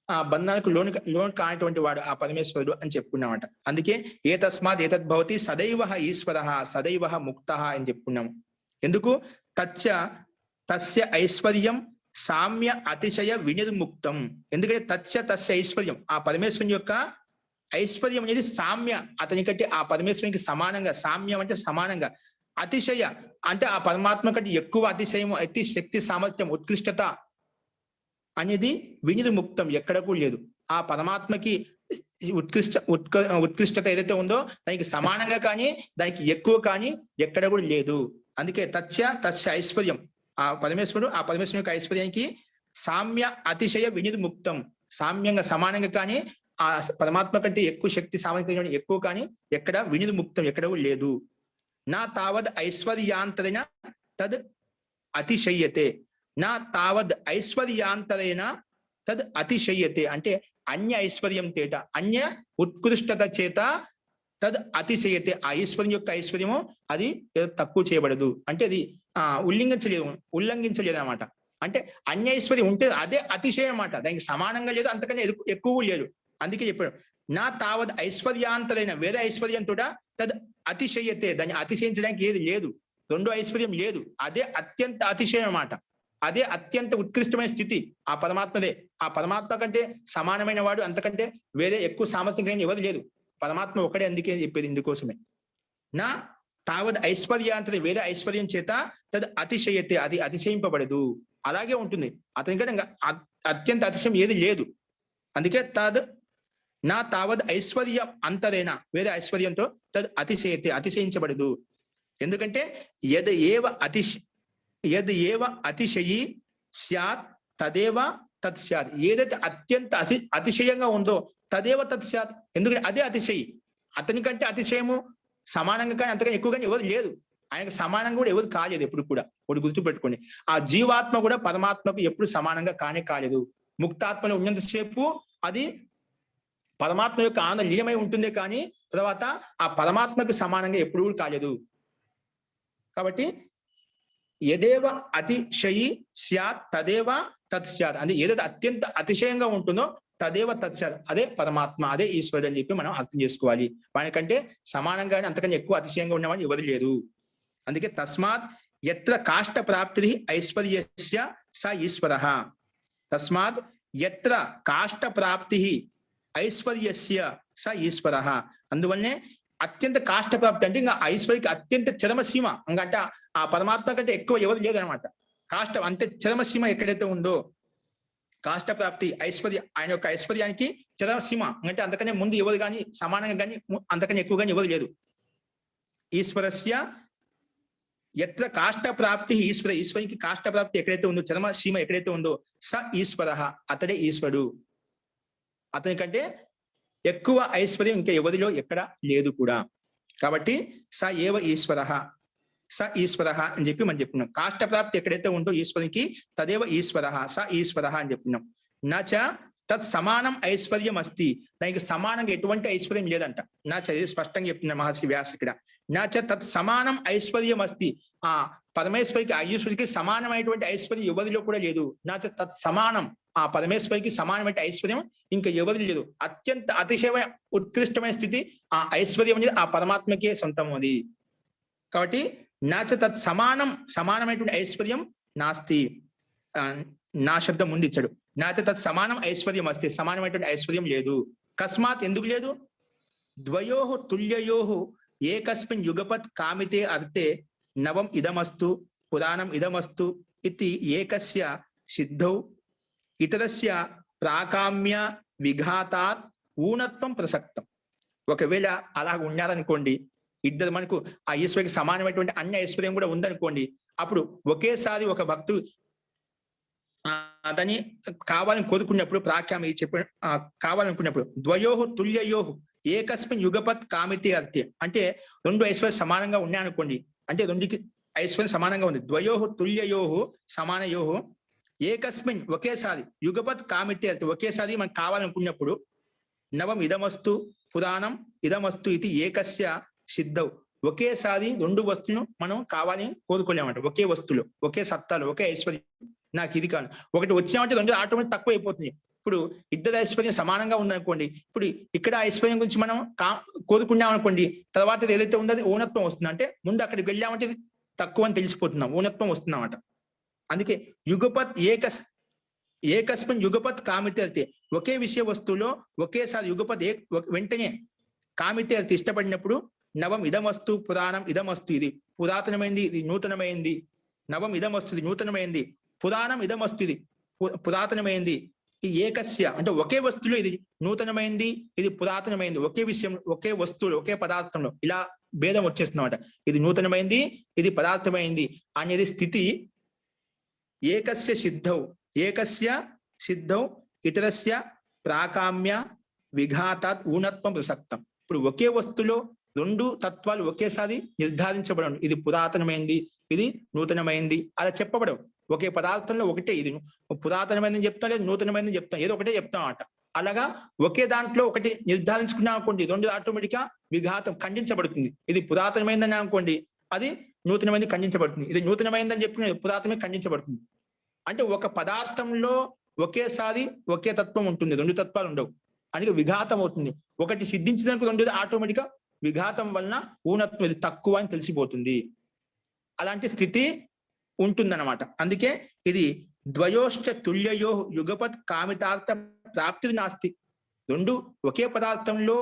A: ఆ బంధానికి లోన్ కానిటువంటి వాడు ఆ పరమేశ్వరుడు అని చెప్పుకున్నామట. అందుకే ఏ తస్మాత్ ఏతద్భవతి సదైవ ఈశ్వర సదైవ ముక్త అని చెప్పుకున్నాము. ఎందుకు? తస్య ఐశ్వర్యం సామ్య అతిశయ వినిర్ముక్తం. ఎందుకంటే తస్య ఐశ్వర్యం, ఆ పరమేశ్వరుని యొక్క ఐశ్వర్యం అనేది సామ్య, అతని కంటే ఆ పరమేశ్వరునికి సమానంగా, సామ్యం అంటే సమానంగా, అతిశయ అంటే ఆ పరమాత్మ కంటే ఎక్కువ అతిశయం, అతి శక్తి సామర్థ్యం, ఉత్కృష్టత అనేది వినిర్ముక్తం ఎక్కడకు లేదు. ఆ పరమాత్మకి ఉత్కృష్టత ఏదైతే ఉందో దానికి సమానంగా కానీ దానికి ఎక్కువ కానీ ఎక్కడ కూడా లేదు. అందుకే తస్య ఐశ్వర్యం, ఆ పరమేశ్వరుని యొక్క ఐశ్వర్యానికి సామ్య అతిశయ వినిర్ముక్తం, సామ్యంగా సమానంగా కానీ ఆ పరమాత్మ కంటే ఎక్కువ శక్తి సామర్థ్యం ఎక్కువ కానీ ఎక్కడ వినిర్ముక్తం ఎక్కడ లేదు. నా తావద్ ఐశ్వర్యాంతరైన తద్ అతిశయ్యతే. నా తావద్ ఐశ్వర్యాంతరైన తద్ అతిశయ్యతే అంటే అన్య ఐశ్వర్యం చేత, అన్య ఉత్కృష్టత చేత తద్ అతిశయ్యతే, ఆ ఐశ్వర్యం యొక్క ఐశ్వర్యము అది తక్కువ చేయబడదు. అంటే అది ఉల్లంఘించలేదు అనమాట. అంటే అన్య ఐశ్వర్యం ఉంటే అదే అతిశయం అన్నమాట, దానికి సమానంగా లేదు, అంతకన్నా ఎక్కువ లేదు. అందుకే చెప్పాడు నా తావద్ ఐశ్వర్యాంతరైన, వేరే ఐశ్వర్యంతో తద్ అతిశయ్యతే, దాన్ని అతిశయించడానికి ఏది లేదు, రెండో ఐశ్వర్యం లేదు, అదే అత్యంత అతిశయం అన్నమాట. అదే అత్యంత ఉత్కృష్టమైన స్థితి ఆ పరమాత్మదే. ఆ పరమాత్మ కంటే సమానమైన వాడు, అంతకంటే వేరే ఎక్కువ సామర్థ్యం కలిగిన ఎవరు లేదు, పరమాత్మ ఒకడే. అందుకే చెప్పేది ఇందుకోసమే. నా తావద్ ఐశ్వర్యాంతరి, వేరే ఐశ్వర్యం చేత తద్ అతిశయతే, అది అతిశయింపబడదు, అలాగే ఉంటుంది. అతనికంటే అత్యంత అతిశయం ఏది లేదు. అందుకే నా తావద్ ఐశ్వర్యం అంతరేనా, వేరే ఐశ్వర్యంతో తద్ అతిశయతే, అతిశయించబడదు. ఎందుకంటే యద్ ఏవ అతిశయీ స్యాత్ తదేవ తత్ స్యాత్, ఏదైతే అత్యంత అతిశయంగా ఉందో తదేవ తత్ స్యాత్, ఎందుకంటే అదే అతిశయి. అతనికంటే అతిశయము సమానంగా కానీ అంతకన్నా ఎక్కువ కానీ ఎవరు లేదు, ఆయనకు సమానంగా కూడా ఎవరు కాలేదు ఎప్పుడు కూడా. ఒకటి గుర్తుపెట్టుకోండి, ఆ జీవాత్మ కూడా పరమాత్మకు ఎప్పుడు సమానంగా కాలేదు. ముక్తాత్మలో ఉన్నంతసేపు అది పరమాత్మ యొక్క ఆనంద లీయమై ఉంటుందే కానీ తర్వాత ఆ పరమాత్మకు సమానంగా ఎప్పుడు కూడా కాలేదు. కాబట్టి యదేవ అతిశయి స్యాత్ తదేవ తత్ స్యాత్, అంటే ఏదైతే అత్యంత అతిశయంగా ఉంటుందో తదేవ తత్ స్యాత్, అదే పరమాత్మ, అదే ఈశ్వరుడు అని చెప్పి మనం అర్థం చేసుకోవాలి. వానికంటే సమానంగానే అంతకన్నా ఎక్కువ అతిశయంగా ఉన్నవాడిని ఎవరు లేరు. అందుకే తస్మాత్ యత్ర కాష్ట ప్రాప్తి ఐశ్వర్యస్య స ఈశ్వరః. తస్మాత్ యత్ర కాష్ట ప్రాప్తి ఐశ్వర్యస్య స ఈశ్వరః. అందువల్లనే అత్యంత కాష్ట ప్రాప్తి అంటే ఇంకా ఐశ్వర్యకి అత్యంత చరమసీమ, అంటే ఆ పరమాత్మ కంటే ఎక్కువ ఎవరు లేదనమాట. కాష్ట అంటే చరమసీమ ఎక్కడైతే ఉందో, కాష్ట ప్రాప్తి ఐశ్వర్య, ఆయన యొక్క ఐశ్వర్యానికి చరమసీమ అంటే అంతకనే ముందు ఎవరు కానీ సమానంగా కానీ అంతకన్నా ఎక్కువ కానీ ఎవరు లేదు. ఈశ్వరస్య ఎత్ర కాష్ట ప్రాప్తి ఈశ్వరికి కాష్ట ప్రాప్తి ఎక్కడైతే ఉందో, చరమసీమ ఎక్కడైతే ఉందో స ఈశ్వరః, అతడే ఈశ్వరుడు. అతని కంటే ఎక్కువ ఐశ్వర్యం ఇంకా ఎవరిలో ఎక్కడ లేదు కూడా. కాబట్టి స ఏవ ఈశ్వరః, స ఈశ్వరః అని చెప్పి మనం చెప్పుకున్నాం. కాష్ట ప్రాప్తి ఎక్కడైతే ఉందో ఈశ్వరికి తదేవ ఈశ్వరః, స ఈశ్వరః అని చెప్పుకున్నాం. నచ తత్ సమానం ఐశ్వర్యం అస్తి, దానికి సమానంగా ఎటువంటి ఐశ్వర్యం లేదంట. ఇది స్పష్టంగా చెప్తున్నారు మహర్షి వ్యాస ఇక్కడ. నచ తత్ సమానం ఐశ్వర్యం అస్తి, ఆ పరమేశ్వరికి ఆ ఈశ్వరికి సమానమైనటువంటి ఐశ్వర్యం ఎవరిలో కూడా లేదు. నచ తత్ సమానం, ఆ పరమేశ్వరికి సమానమైన ఐశ్వర్యం ఇంకా ఎవరి లేదు. అత్యంత అతిశయ ఉత్కృష్టమైన స్థితి ఆ ఐశ్వర్యం అనేది ఆ పరమాత్మకే సొంతం అది. కాబట్టి నాచ తత్ సమానమైనటువంటి ఐశ్వర్యం నాస్తి, నా శబ్దం ముందు ఇచ్చాడు. నాచ తత్ సమానం ఐశ్వర్యం అస్తి, సమానమైనటువంటి ఐశ్వర్యం లేదు. కస్మాత్ ఎందుకు లేదు? ద్వయోః తుల్యయోః ఏకస్మిన్ యుగపత్ కామితే అర్థే నవం ఇదమస్తు పురాణం ఇదమస్తు ఇతి ఏకస్య సిద్ధౌ ఇతరస్య ప్రాకామ్య విఘాతాత్ ఊనత్వం ప్రసక్తం. ఒకవేళ అలా ఉన్నారనుకోండి, ఇద్దరు మనకు ఆ ఈశ్వరికి సమానమైనటువంటి అన్య ఐశ్వర్యం కూడా ఉందనుకోండి, అప్పుడు ఒకేసారి ఒక భక్తుడు దాన్ని కావాలని కోరుకున్నప్పుడు, ప్రాఖ్యామి చెప్పి కావాలనుకున్నప్పుడు ద్వయోః తుల్యయోః ఏకస్మిన్ యుగపత్ కామితే అర్థే, అంటే రెండు ఐశ్వర్యం సమానంగా ఉన్నాయనుకోండి, అంటే రెండుకి ఐశ్వర్యం సమానంగా ఉంది. ద్వయోః తుల్యయోః సమానయోః ఏకస్మిన్ ఒకేసారి యుగపత్ కామితే అర్థే, ఒకేసారి మనకు కావాలనుకున్నప్పుడు నవం ఇదమస్తు పురాణం ఇదమస్తు ఇది ఏకస్య సిద్ధౌ, ఒకేసారి రెండు వస్తువులు మనం కావాలని కోరుకోలేమంట. ఒకే వస్తువులు, ఒకే సత్తాలు, ఒకే ఐశ్వర్యం, నాకు ఇది కాదు. ఒకటి వచ్చినామంటే రెండు ఆటోమేటిక్ తక్కువ అయిపోతుంది. ఇప్పుడు ఇద్దరు ఐశ్వర్యం సమానంగా ఉందనుకోండి, ఇప్పుడు ఇక్కడ ఐశ్వర్యం గురించి మనం కోరుకున్నాం అనుకోండి, తర్వాత ఏదైతే ఉందో అది ఊనత్వం వస్తుంది. అంటే ముందు అక్కడికి వెళ్ళామంటే తక్కువ అని తెలిసిపోతున్నాం, ఊనత్వం వస్తుందన్నమాట. అందుకే యుగపత్ ఏకస్మిన్ యుగపత్ కామితే, ఒకే విషయ వస్తువులో ఒకేసారి యుగపత్ వెంటనే కామితే ఇష్టపడినప్పుడు నవం ఇదమస్తు పురాణం ఇదమస్తు, ఇది పురాతనమైంది, ఇది నూతనమైంది. నవం ఇదమస్తు, ఇది నూతనమైంది. పురాణం ఇదమస్తు, ఇది పురాతనమైంది. ఈ ఏకస్య అంటే ఒకే వస్తువులో ఇది నూతనమైంది, ఇది పురాతనమైంది. ఒకే విషయం, ఒకే వస్తువులు, ఒకే పదార్థంలో ఇలా భేదం వచ్చేస్తుందన్నమాట. ఇది నూతనమైంది, ఇది పదార్థమైంది అనేది స్థితి ఏకస్య సిద్ధౌ ఇతరస్య ప్రాకామ్య విఘాతాత్ ఊనత్వం ప్రసక్తం. ఇప్పుడు ఒకే వస్తువులో రెండు తత్వాలు ఒకేసారి నిర్ధారించబడవు. ఇది పురాతనమైంది, ఇది నూతనమైంది అలా చెప్పబడవు. ఒకే పదార్థంలో ఒకటే, ఇది పురాతనమైనది చెప్తాం, లేదు నూతనమైనది చెప్తాం, ఏదో ఒకటే చెప్తాం అన్నమాట. అలాగా ఒకే దాంట్లో ఒకటి నిర్ధారించుకున్నాం అనుకోండి, రెండు ఆటోమేటిక్ గా విఘాతం ఖండించబడుతుంది. ఇది పురాతనమైందని అనుకోండి, అది నూతనమైనది ఖండించబడుతుంది. ఇది నూతనమైందని చెప్పిన పురాతనమే ఖండించబడుతుంది. అంటే ఒక పదార్థంలో ఒకేసారి ఒకే తత్వం ఉంటుంది, రెండు తత్వాలు ఉండవు. అందుకే విఘాతం అవుతుంది. ఒకటి సిద్ధించినందుకు రెండోది ఆటోమేటిక్ గా విఘాతం వలన ఊనత్వం, ఇది తక్కువ అని తెలిసిపోతుంది. అలాంటి స్థితి ఉంటుందన్నమాట. అందుకే ఇది ద్వయోశ్చ తుల్యయో యుగపత్ కామితార్థ ప్రాప్తి నాస్తి. రెండు ఒకే పదార్థంలో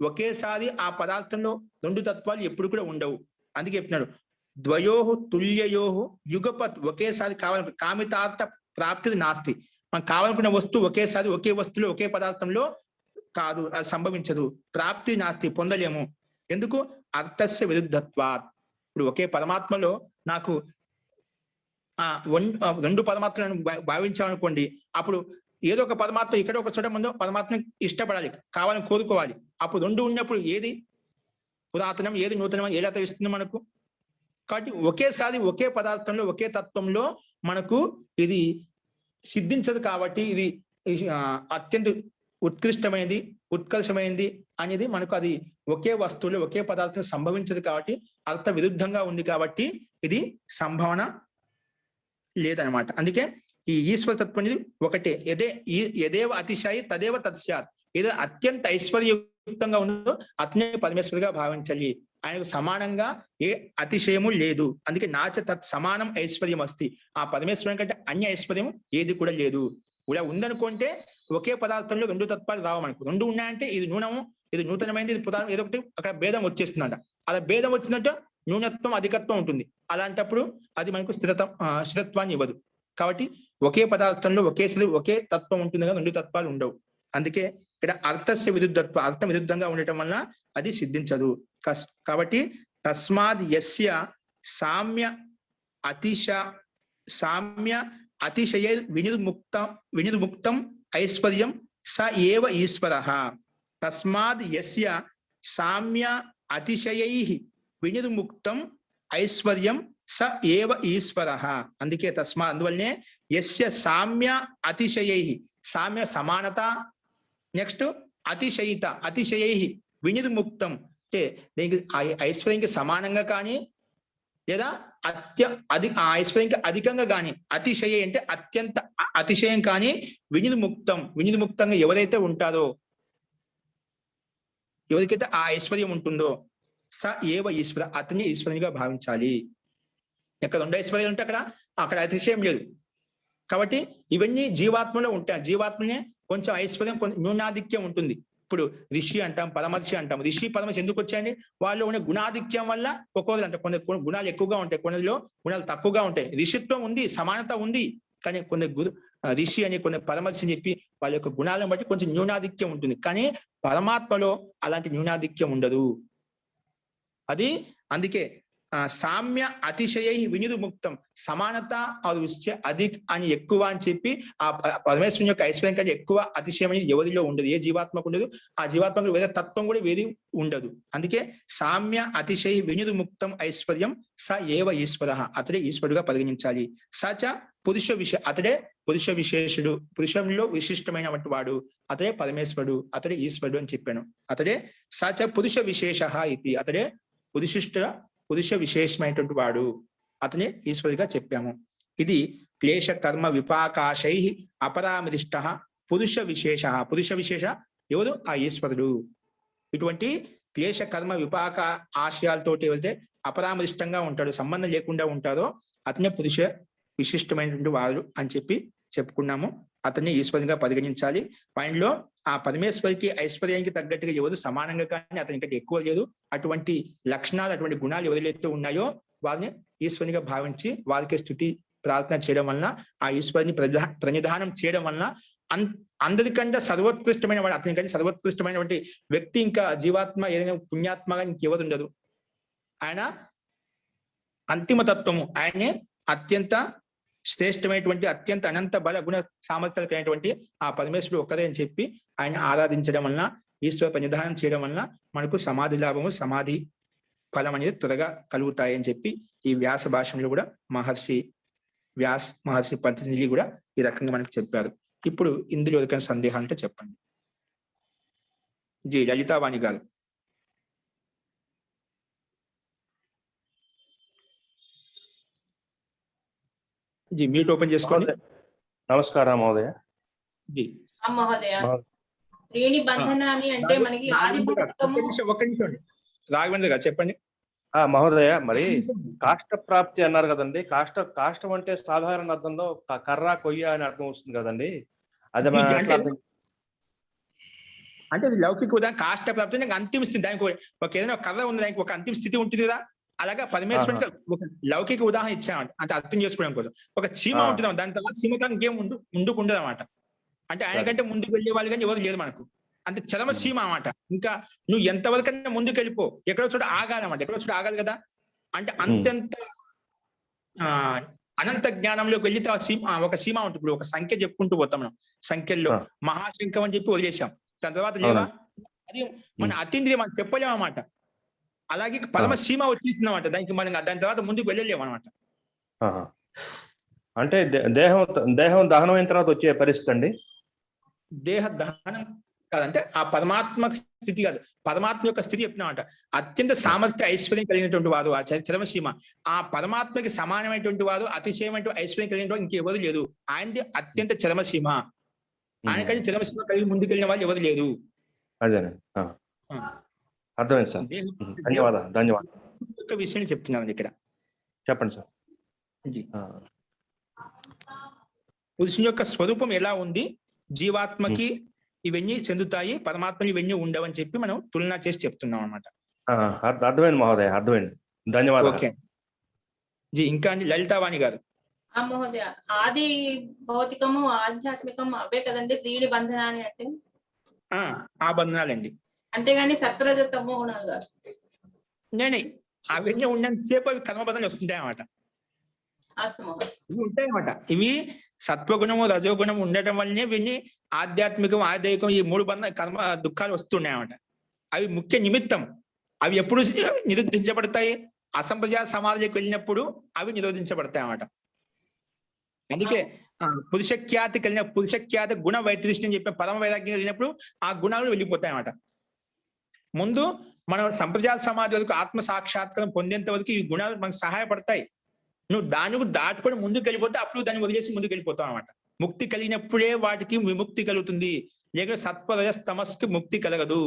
A: ఒకేసారి ఆ పదార్థంలో రెండు తత్వాలు ఎప్పుడు కూడా ఉండవు. అందుకే చెప్తున్నాడు ద్వయోహు తుల్యయోహు యుగపత్, ఒకేసారి కావాలి కామితార్థ ప్రాప్తి నాస్తి. మనకు కావాలనుకున్న వస్తువు ఒకేసారి ఒకే వస్తువులో ఒకే పదార్థంలో కాదు, అది సంభవించదు. ప్రాప్తి నాస్తి, పొందలేము. ఎందుకు? అర్థస్య విరుద్ధత్వాత్. ఇప్పుడు ఒకే పరమాత్మలో నాకు రెండు పరమాత్మలను భావించామనుకోండి, అప్పుడు ఏదో ఒక పరమాత్మ ఇక్కడ ఒక చోట ముందు పరమాత్మని ఇష్టపడాలి, కావాలని కోరుకోవాలి. అప్పుడు రెండు ఉన్నప్పుడు ఏది పురాతనం, ఏది నూతనం, ఏది ఇస్తుంది మనకు? కాబట్టి ఒకేసారి ఒకే పదార్థంలో ఒకే తత్వంలో మనకు ఇది సిద్ధించదు. కాబట్టి ఇది అత్యంత ఉత్కృష్టమైనది, ఉత్కర్షమైనది అనేది మనకు అది ఒకే వస్తువులో ఒకే పదార్థం సంభవించదు. కాబట్టి అర్థ విరుద్ధంగా ఉంది, కాబట్టి ఇది సంభావన లేదనమాట. అందుకే ఈ ఈశ్వర తత్వం అనేది ఒకటే. యదేవ అతిశయి తదేవ తత్స్యాత్. ఏదో అత్యంత ఐశ్వర్యయుక్తంగా ఉందో అతనే పరమేశ్వరుగా భావించాలి. ఆయనకు సమానంగా ఏ అతిశయము లేదు. అందుకే నాచ తత్ సమానం ఐశ్వర్యం అస్తి. ఆ పరమేశ్వరం కంటే అన్య ఐశ్వర్యం ఏది కూడా లేదు. ఇలా ఉందనుకుంటే ఒకే పదార్థంలో రెండు తత్వాలు రావు మనకు. రెండు ఉన్నాయంటే ఇది నూనము, ఇది నూతనమైనది, ఇది పురాతనం, ఏదో ఒకటి అక్కడ భేదం వచ్చేస్తుందంట. అలా భేదం వచ్చినట్టు న్యూనత్వం అధికత్వం ఉంటుంది. అలాంటప్పుడు అది మనకు స్థిరత్వాన్ని ఇవ్వదు. కాబట్టి ఒకే పదార్థంలో ఒకే తత్వం ఉంటుంది కదా, రెండు తత్వాలు ఉండవు. అందుకే ఇక్కడ అర్థస్య విరుద్ధత్వం, అర్థం విరుద్ధంగా ఉండటం వలన అది సిద్ధించదు. కాబట్టి తస్మాద్ యస్య సామ్య అతిశయ వినిర్ముక్తం ఐశ్వర్యం స ఏవ ఈశ్వరః. తస్మాద్ యస్య సామ్య అతిశయైః వినిర్ముక్తం ఐశ్వర్యం స ఏవ ఈశ్వరః. అందుకే అందువల్లనే యస్య సామ్య అతిశయైః, సామ్య సమానత, నెక్స్ట్ అతిశయైః వినిర్ముక్తం అంటే దీనికి ఐశ్వర్యంకి సమానంగా కానీ లేదా ఆ ఐశ్వర్యంకి అధికంగా కానీ, అతిశయ అంటే అత్యంత అతిశయం కానీ వినిర్ముక్తంగా ఎవరైతే ఉంటారో, ఎవరికైతే ఆ ఐశ్వర్యం ఉంటుందో స ఏవ ఈశ్వర, అతన్ని ఈశ్వరునిగా భావించాలి. ఎక్కడ రెండు ఐశ్వర్యాలు ఉంటే అక్కడ అతిశయం లేదు. కాబట్టి ఇవన్నీ జీవాత్మలో ఉంటాయి. జీవాత్మనే కొంచెం ఐశ్వర్యం, కొంచెం న్యూనాధిక్యం ఉంటుంది. ఇప్పుడు ఋషి అంటాం, పరమర్షి అంటాం. ఋషి పరమర్షి ఎందుకు వచ్చాయండి? వాళ్ళు ఉన్న గుణాధిక్యం వల్ల ఒక్కొక్కరు అంటే కొన్ని గుణాలు ఎక్కువగా ఉంటాయి, కొన్నిలో గుణాలు తక్కువగా ఉంటాయి. ఋషిత్వం ఉంది, సమానత ఉంది, కానీ కొన్ని ఋషి అని కొన్ని పరమర్శి అని చెప్పి వాళ్ళ యొక్క గుణాలను బట్టి కొంచెం న్యూనాధిక్యం ఉంటుంది. కానీ పరమాత్మలో అలాంటి న్యూనాధిక్యం ఉండదు. అది అందుకే సామ్య అతిశయై వినిర్ముక్తం, సమానత అధిక్ అని ఎక్కువ అని చెప్పి ఆ పరమేశ్వరుని యొక్క ఐశ్వర్యం కంటే ఎక్కువ అతిశయం అనేది ఎవరిలో ఉండదు, ఏ జీవాత్మకు ఉండదు. ఆ జీవాత్మకు వేరే తత్వం కూడా వేది ఉండదు. అందుకే సామ్య అతిశయ వినిర్ముక్తం ఐశ్వర్యం స ఏవ ఈశ్వర, అతడే ఈశ్వరుడుగా పరిగణించాలి. సచ పురుష అతడే పురుష విశేషుడు, పురుషంలో విశిష్టమైనటువంటి వాడు, అతడే పరమేశ్వరుడు, అతడే ఈశ్వరుడు అని చెప్పాను. అతడే సచ పురుష విశేష ఇది, అతడే పురుష విశేషమైనటువంటి వాడు, అతనే ఈశ్వరుడిగా చెప్పాము. ఇది క్లేశ కర్మ విపాకాశై అపరామృష్ట పురుష విశేష. పురుష విశేష ఎవరు? ఆ ఈశ్వరుడు. ఇటువంటి క్లేశ కర్మ విపాక ఆశయాలతోటి వెళ్తే అపరామరిష్టంగా ఉంటాడు, సంబంధం లేకుండా ఉంటారో అతనే పురుష విశిష్టమైనటువంటి వారు అని చెప్పి చెప్పుకున్నాము. అతన్ని ఈశ్వరునిగా పరిగణించాలి. ఆయనలో ఆ పరమేశ్వరికి ఐశ్వర్యానికి తగ్గట్టుగా ఎవరు సమానంగా కానీ అతనికి ఎక్కువ లేదు. అటువంటి లక్షణాలు, అటువంటి గుణాలు ఎవరైతే ఉన్నాయో వారిని ఈశ్వరునిగా భావించి వారికి స్తుతి ప్రార్థన చేయడం వలన, ఆ ఈశ్వరుని ప్రణిధానం చేయడం వలన అందరికంటే సర్వోత్కృష్టమైన వాడు, అతనికంటే సర్వోత్కృష్టమైనటువంటి వ్యక్తి ఇంకా జీవాత్మ ఏదైనా పుణ్యాత్మగా ఇంకెవరు ఉండదు. ఆయన అంతిమ తత్వము, ఆయనే అత్యంత శ్రేష్టమైనటువంటి, అత్యంత అనంత బల గుణ సామర్థ్యాలు కలిగినటువంటి ఆ పరమేశ్వరుడు ఒక్కరే అని చెప్పి ఆయన ఆరాధించడం వలన, ఈశ్వర ప్రణిధానం చేయడం వలన మనకు సమాధి లాభము, సమాధి ఫలం అనేది త్వరగా కలుగుతాయి అని చెప్పి ఈ వ్యాస భాషలో కూడా మహర్షి పతంజలి కూడా ఈ రకంగా మనకు చెప్పారు. ఇప్పుడు ఇందులో ఎవరికైనా సందేహాలు అంటే చెప్పండి. జీ లలితావాణి గారు. జీ మీట్ ఓపెన్ చేసుకోండి.
B: నమస్కారం మహోదయ.
A: జీ
C: మహోదయ, శ్రేణి బంధనాన్ని అంటే మనకి
A: ఒక్క నిమిషం రాఘవేంద్ర గారు చెప్పండి.
B: మహోదయ, మరి కాష్ట ప్రాప్తి అన్నారు కదండి. కాష్టం అంటే సాధారణ అర్థంలో కర్ర, కొయ్య అని అర్థం వస్తుంది కదండి. అదే
A: అంటే లౌకిక ఉదాహరణ కాష్ట ప్రాప్తి అంటే అంతిమ స్థితి. దానికి ఒక ఏదైనా కర్ర ఉంది, దానికి ఒక అంతిమ స్థితి ఉంటుంది కదా. అలాగా పరమేశ్వరునికి ఒక లౌకిక ఉదాహరణ ఇచ్చామంట, అంటే అర్థం చేసుకోవడం కోసం. ఒక చీమ ఉంటుంది, దాని తర్వాత చీమతో ఇంకేం ఉండదు అనమాట. అంటే ఆయన కంటే ముందుకు వెళ్ళే వాళ్ళు కానీ ఎవరు లేదు మనకు. అంటే చరమ సీమ అన్నమాట. ఇంకా నువ్వు ఎంతవరకైనా ముందుకు వెళ్ళిపో, ఎక్కడో చోట ఆగాలన్నమాట, ఎక్కడో చోట ఆగాలి కదా. అంటే అంతంత అనంత జ్ఞానంలోకి వెళ్తే ఆ సీమ, ఒక సీమ ఉంటుంది. ఇప్పుడు ఒక సంఖ్య చెప్పుకుంటూ పోతాం మనం, సంఖ్యల్లో మహాశంఖం అని చెప్పి వదిలేసాం. దాని తర్వాత లేవా, అది మన అతీంద్రియం, మనం చెప్పలేము అన్నమాట. అలాగే పరమ సీమ వచ్చేసింది అన్నమాట, దానికి మనం దాని తర్వాత ముందుకు వెళ్ళలేము అనమాట.
B: అంటే దేహం దహనం అయిన తర్వాత వచ్చే పరిస్థితి అండి.
A: దేహ దహనం కాదంటే ఆ పరమాత్మ స్థితి కాదు, పరమాత్మ యొక్క స్థితి చెప్పినామంట. అత్యంత సామర్థ్య ఐశ్వర్యం కలిగినటువంటి వారు ఆ చరమసీమ. ఆ పరమాత్మకి సమానమైనటువంటి వారు, అతిశయమైన ఐశ్వర్యం కలిగినటువంటి ఇంకెవరు లేదు. ఆయనది అత్యంత చరమసీమ. ఆయన కలిగి చరమసీమ కలిగి ముందుకెళ్ళిన వాళ్ళు ఎవరు లేదు.
B: అర్థమైంది సార్. ధన్యవాదాలు.
A: ఒక విషయం చెప్తున్నాను ఇక్కడ,
B: చెప్పండి సార్.
A: పురుషుని యొక్క స్వరూపం ఎలా ఉంది, జీవాత్మకి ఇవన్నీ చెందుతాయి, పరమాత్మని ఇవన్నీ ఉండవని చెప్పి మనం తులన చేసి చెప్తున్నాం అనమాట.
B: అర్థమైంది మహోదయ, అర్థమైంది. ధన్యవాదాలు.
A: ఓకే జీ. ఇంకా అండి లలితావాణి గారు.
C: మహోదయ, ఆది భౌతికము ఆధ్యాత్మికం అవే కదండి త్రీడి బంధనాన్ని అంటే?
A: ఆ బంధనాలండి,
C: అంతేగాని సత్వరజ తమో గుణాలు కాదు.
A: నేను అవన్నీ ఉన్నంతసేపు అవి కర్మబంధాలు వస్తుంటాయి అన్నమాట. ఇవి ఉంటాయి అన్నమాట. ఇవి సత్వగుణము, రజోగుణము ఉండటం వల్లనే ఇవన్నీ ఆధ్యాత్మికం, ఆదాయకం, ఈ మూడు కర్మ దుఃఖాలు వస్తున్నాయి అన్నమాట. అవి ముఖ్య నిమిత్తం. అవి ఎప్పుడు నిరోధించబడతాయి? అసంప్రదాయ సమాజంలోకి వెళ్ళినప్పుడు అవి నిరోధించబడతాయి అన్నమాట. అందుకే పురుషఖ్యాతి గుణ వైతృష్టి అని చెప్పే పరమ వైరాగ్యం వెళ్ళినప్పుడు ఆ గుణాలు వెళ్ళిపోతాయి అన్నమాట. ముందు మనం సంప్రదాయ సమాజం వరకు ఆత్మ సాక్షాత్కారం పొందేంత వరకు ఈ గుణాలు మనకు సహాయపడతాయి. నువ్వు దానికి దాటుకొని ముందుకు వెళ్ళిపోతే అప్పుడు దాన్ని వదిలేసి ముందుకు వెళ్ళిపోతావు అనమాట. ముక్తి కలిగినప్పుడే వాటికి విముక్తి కలుగుతుంది, లేకపోతే సత్వరజస్తమస్కి ముక్తి కలగదు.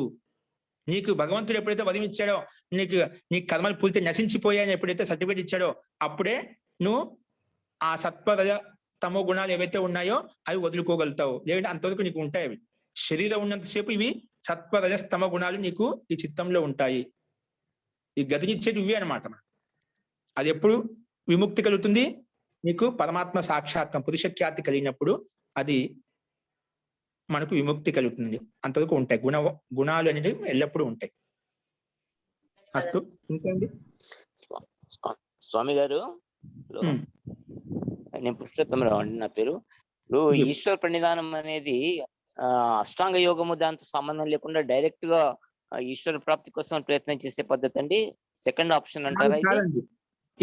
A: నీకు భగవంతుడు ఎప్పుడైతే వరం ఇచ్చాడో, నీ కర్మలు పూర్తి నశించిపోయాయని ఎప్పుడైతే సర్టిఫికేట్ ఇచ్చాడో అప్పుడే నువ్వు ఆ సత్వరజ తమో గుణాలు ఏవైతే ఉన్నాయో అవి వదులుకోగలుగుతావు. లేదంటే అంతవరకు నీకు ఉంటాయి. అవి శరీరం ఉన్నంతసేపు ఇవి సత్వరజస్తమ గుణాలు నీకు ఈ చిత్తంలో ఉంటాయి. ఈ గతినిచ్చేది ఇవే అనమాట. అది ఎప్పుడు విముక్తి కలుగుతుంది? నీకు పరమాత్మ సాక్షాత్కారం, పురుషఖ్యాతి కలిగినప్పుడు అది మనకు విముక్తి కలుగుతుంది. అంతవరకు ఉంటాయి గుణాలు అనేవి ఎల్లప్పుడూ ఉంటాయి. అస్తు. ఇంకేంటి
D: స్వామి గారు? నేను పురుషోత్తమరావు అండి నా పేరు. ఇప్పుడు ఈశ్వర ప్రణిధానం అనేది అష్టాంగ యోగము దాంతో సంబంధం లేకుండా డైరెక్ట్ గా ఈశ్వర ప్రాప్తి కోసం ప్రయత్నం చేసే పద్ధతి అండి. సెకండ్ ఆప్షన్ అంటారా?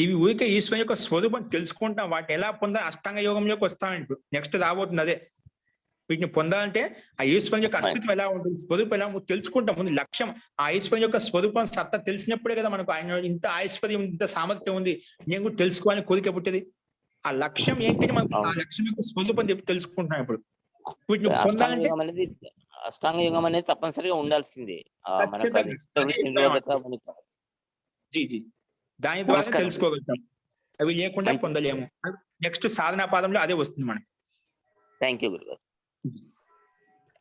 A: ఇవి ఊరికే ఈశ్వరు యొక్క స్వరూపం తెలుసుకుంటాం, వాటిని ఎలా పొందాలి అష్టాంగ యోగంలోకి వస్తామంటూ నెక్స్ట్ రాబోతుంది. అదే వీటిని పొందాలంటే ఆ ఈశ్వరుని యొక్క అస్తిత్వం ఎలా ఉంటుంది, స్వరూపం ఎలా తెలుసుకుంటాం. ముందు లక్ష్యం ఆ ఈశ్వరుని యొక్క స్వరూపం సత్తా తెలిసినప్పుడే కదా మనకు ఆయన ఇంత ఐశ్వర్యం, ఇంత సామర్థ్యం ఉంది, నేను కూడా తెలుసుకోవాలని కోరిక పుట్టేది. ఆ లక్ష్యం ఏంటని మనం ఆ లక్ష్యం యొక్క స్వరూపం తెలుసుకుంటున్నాం. ఇప్పుడు వీటిని పొందాలంటే
D: అష్టాంగ యోగం అనేది తప్పనిసరిగా ఉండాల్సిందే. మనకు అది
A: ఖచ్చితంగా.
D: చిత్తవృత్తి
A: అదే
D: నిరోధక
A: జీ దాని ద్వారా
D: నమస్కారం.
A: తెలుసుకోగలుగుతాం. అవి లేకుండా
D: Thank you.
A: పొందలేము. నెక్స్ట్ సాధనా పాదంలో అదే వస్తుంది మనకి.
D: థ్యాంక్ యూ గురుగారు.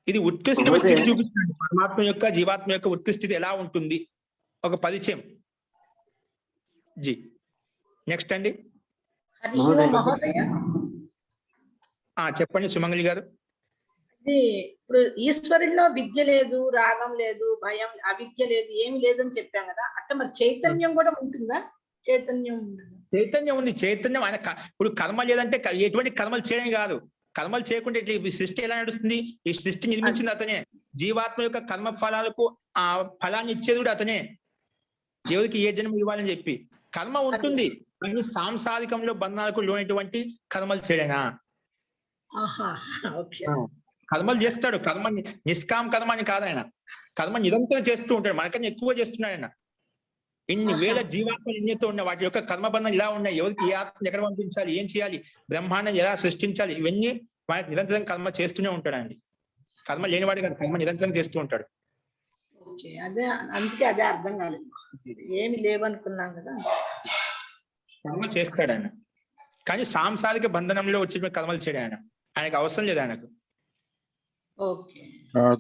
A: ఇది ఉత్కృష్ట స్థితి చూపిస్తుంది. పరమాత్మ యొక్క జీవాత్మ యొక్క ఉత్కృష్ట స్థితి ఎలా ఉంటుంది ఒక పరిచయం. జీ నెక్స్ట్ అండి.
E: మహోదయ,
A: చెప్పండి సుమంగళి గారు.
E: ఇది ఇప్పుడు ఈశ్వరుల్లో విద్య లేదు, రాగం లేదు, భయం, అవిద్య లేదు, ఏమి లేదని చెప్పాం కదా. అట్లా మరి చైతన్యం కూడా ఉంటుందా? చైతన్యం ఉండదు.
A: చైతన్యం ఉంది. చైతన్యం ఆయన ఇప్పుడు కర్మ లేదంటే ఎటువంటి కర్మలు చేయడం కాదు. కర్మలు చేయకుండా ఈ సృష్టి ఎలా నడుస్తుంది? ఈ సృష్టి నిర్మించింది అతనే. జీవాత్మ యొక్క కర్మ ఫలాలకు ఆ ఫలాన్ని ఇచ్చేది కూడా అతనే. ఎవరికి ఏ జన్మ ఇవ్వాలని చెప్పి కర్మ ఉంటుంది. కానీ సాంసారికంలో బంధాలకు లోనటువంటి కర్మలు చేయడనా? కర్మలు చేస్తాడు. కర్మ నిష్కామ కర్మ అని కాదు ఆయన. కర్మ నిరంతరం చేస్తూ ఉంటాడు. మనకన్నా ఎక్కువ చేస్తున్నాడు ఆయన. ఇన్ని వేల జీవాత్మలు ఎన్నెతో ఉన్నాయి. వాటి యొక్క కర్మబంధం ఇలా ఉన్నాయి. ఎవరికి ఏ ఆత్మ ఎక్కడ పంపించాలి, ఏం చేయాలి, బ్రహ్మాండం ఎలా సృష్టించాలి, ఇవన్నీ వాటి నిరంతరం కర్మ చేస్తూనే ఉంటాడండి. కర్మ లేనివాడు కాదు, కర్మ నిరంతరం చేస్తూ ఉంటాడు.
E: అదే అందుకే అదే అర్థం కాలేదు. ఏమి లేవనుకున్నాం కదా.
A: కర్మ చేస్తాడు ఆయన. కానీ సాంసారిక బంధనంలో వచ్చి కర్మలు చేయడు ఆయన. ఆయనకు అవసరం లేదు ఆయనకు.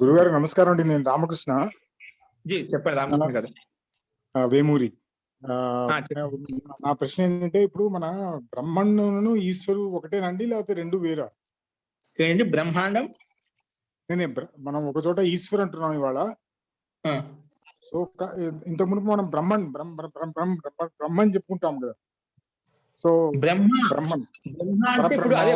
F: గురుగారు నమస్కారం అండి. నేను రామకృష్ణ.
A: జీ చెప్పండి రామకృష్ణ గారు.
F: వేమూరి. నా ప్రశ్న ఏంటంటే, ఇప్పుడు మన బ్రహ్మాండం ఈశ్వరు ఒకటేనండి, లేకపోతే రెండు వేరా?
A: ఏంటి బ్రహ్మాండం?
F: మనం ఒక చోట ఈశ్వర్ అంటున్నాం ఇవాళ. సో ఇంతకు మునుపు మనం బ్రహ్మని చెప్పుకుంటాం కదా. సో బ్రహ్మన్
A: అంటే ఇప్పుడు అదే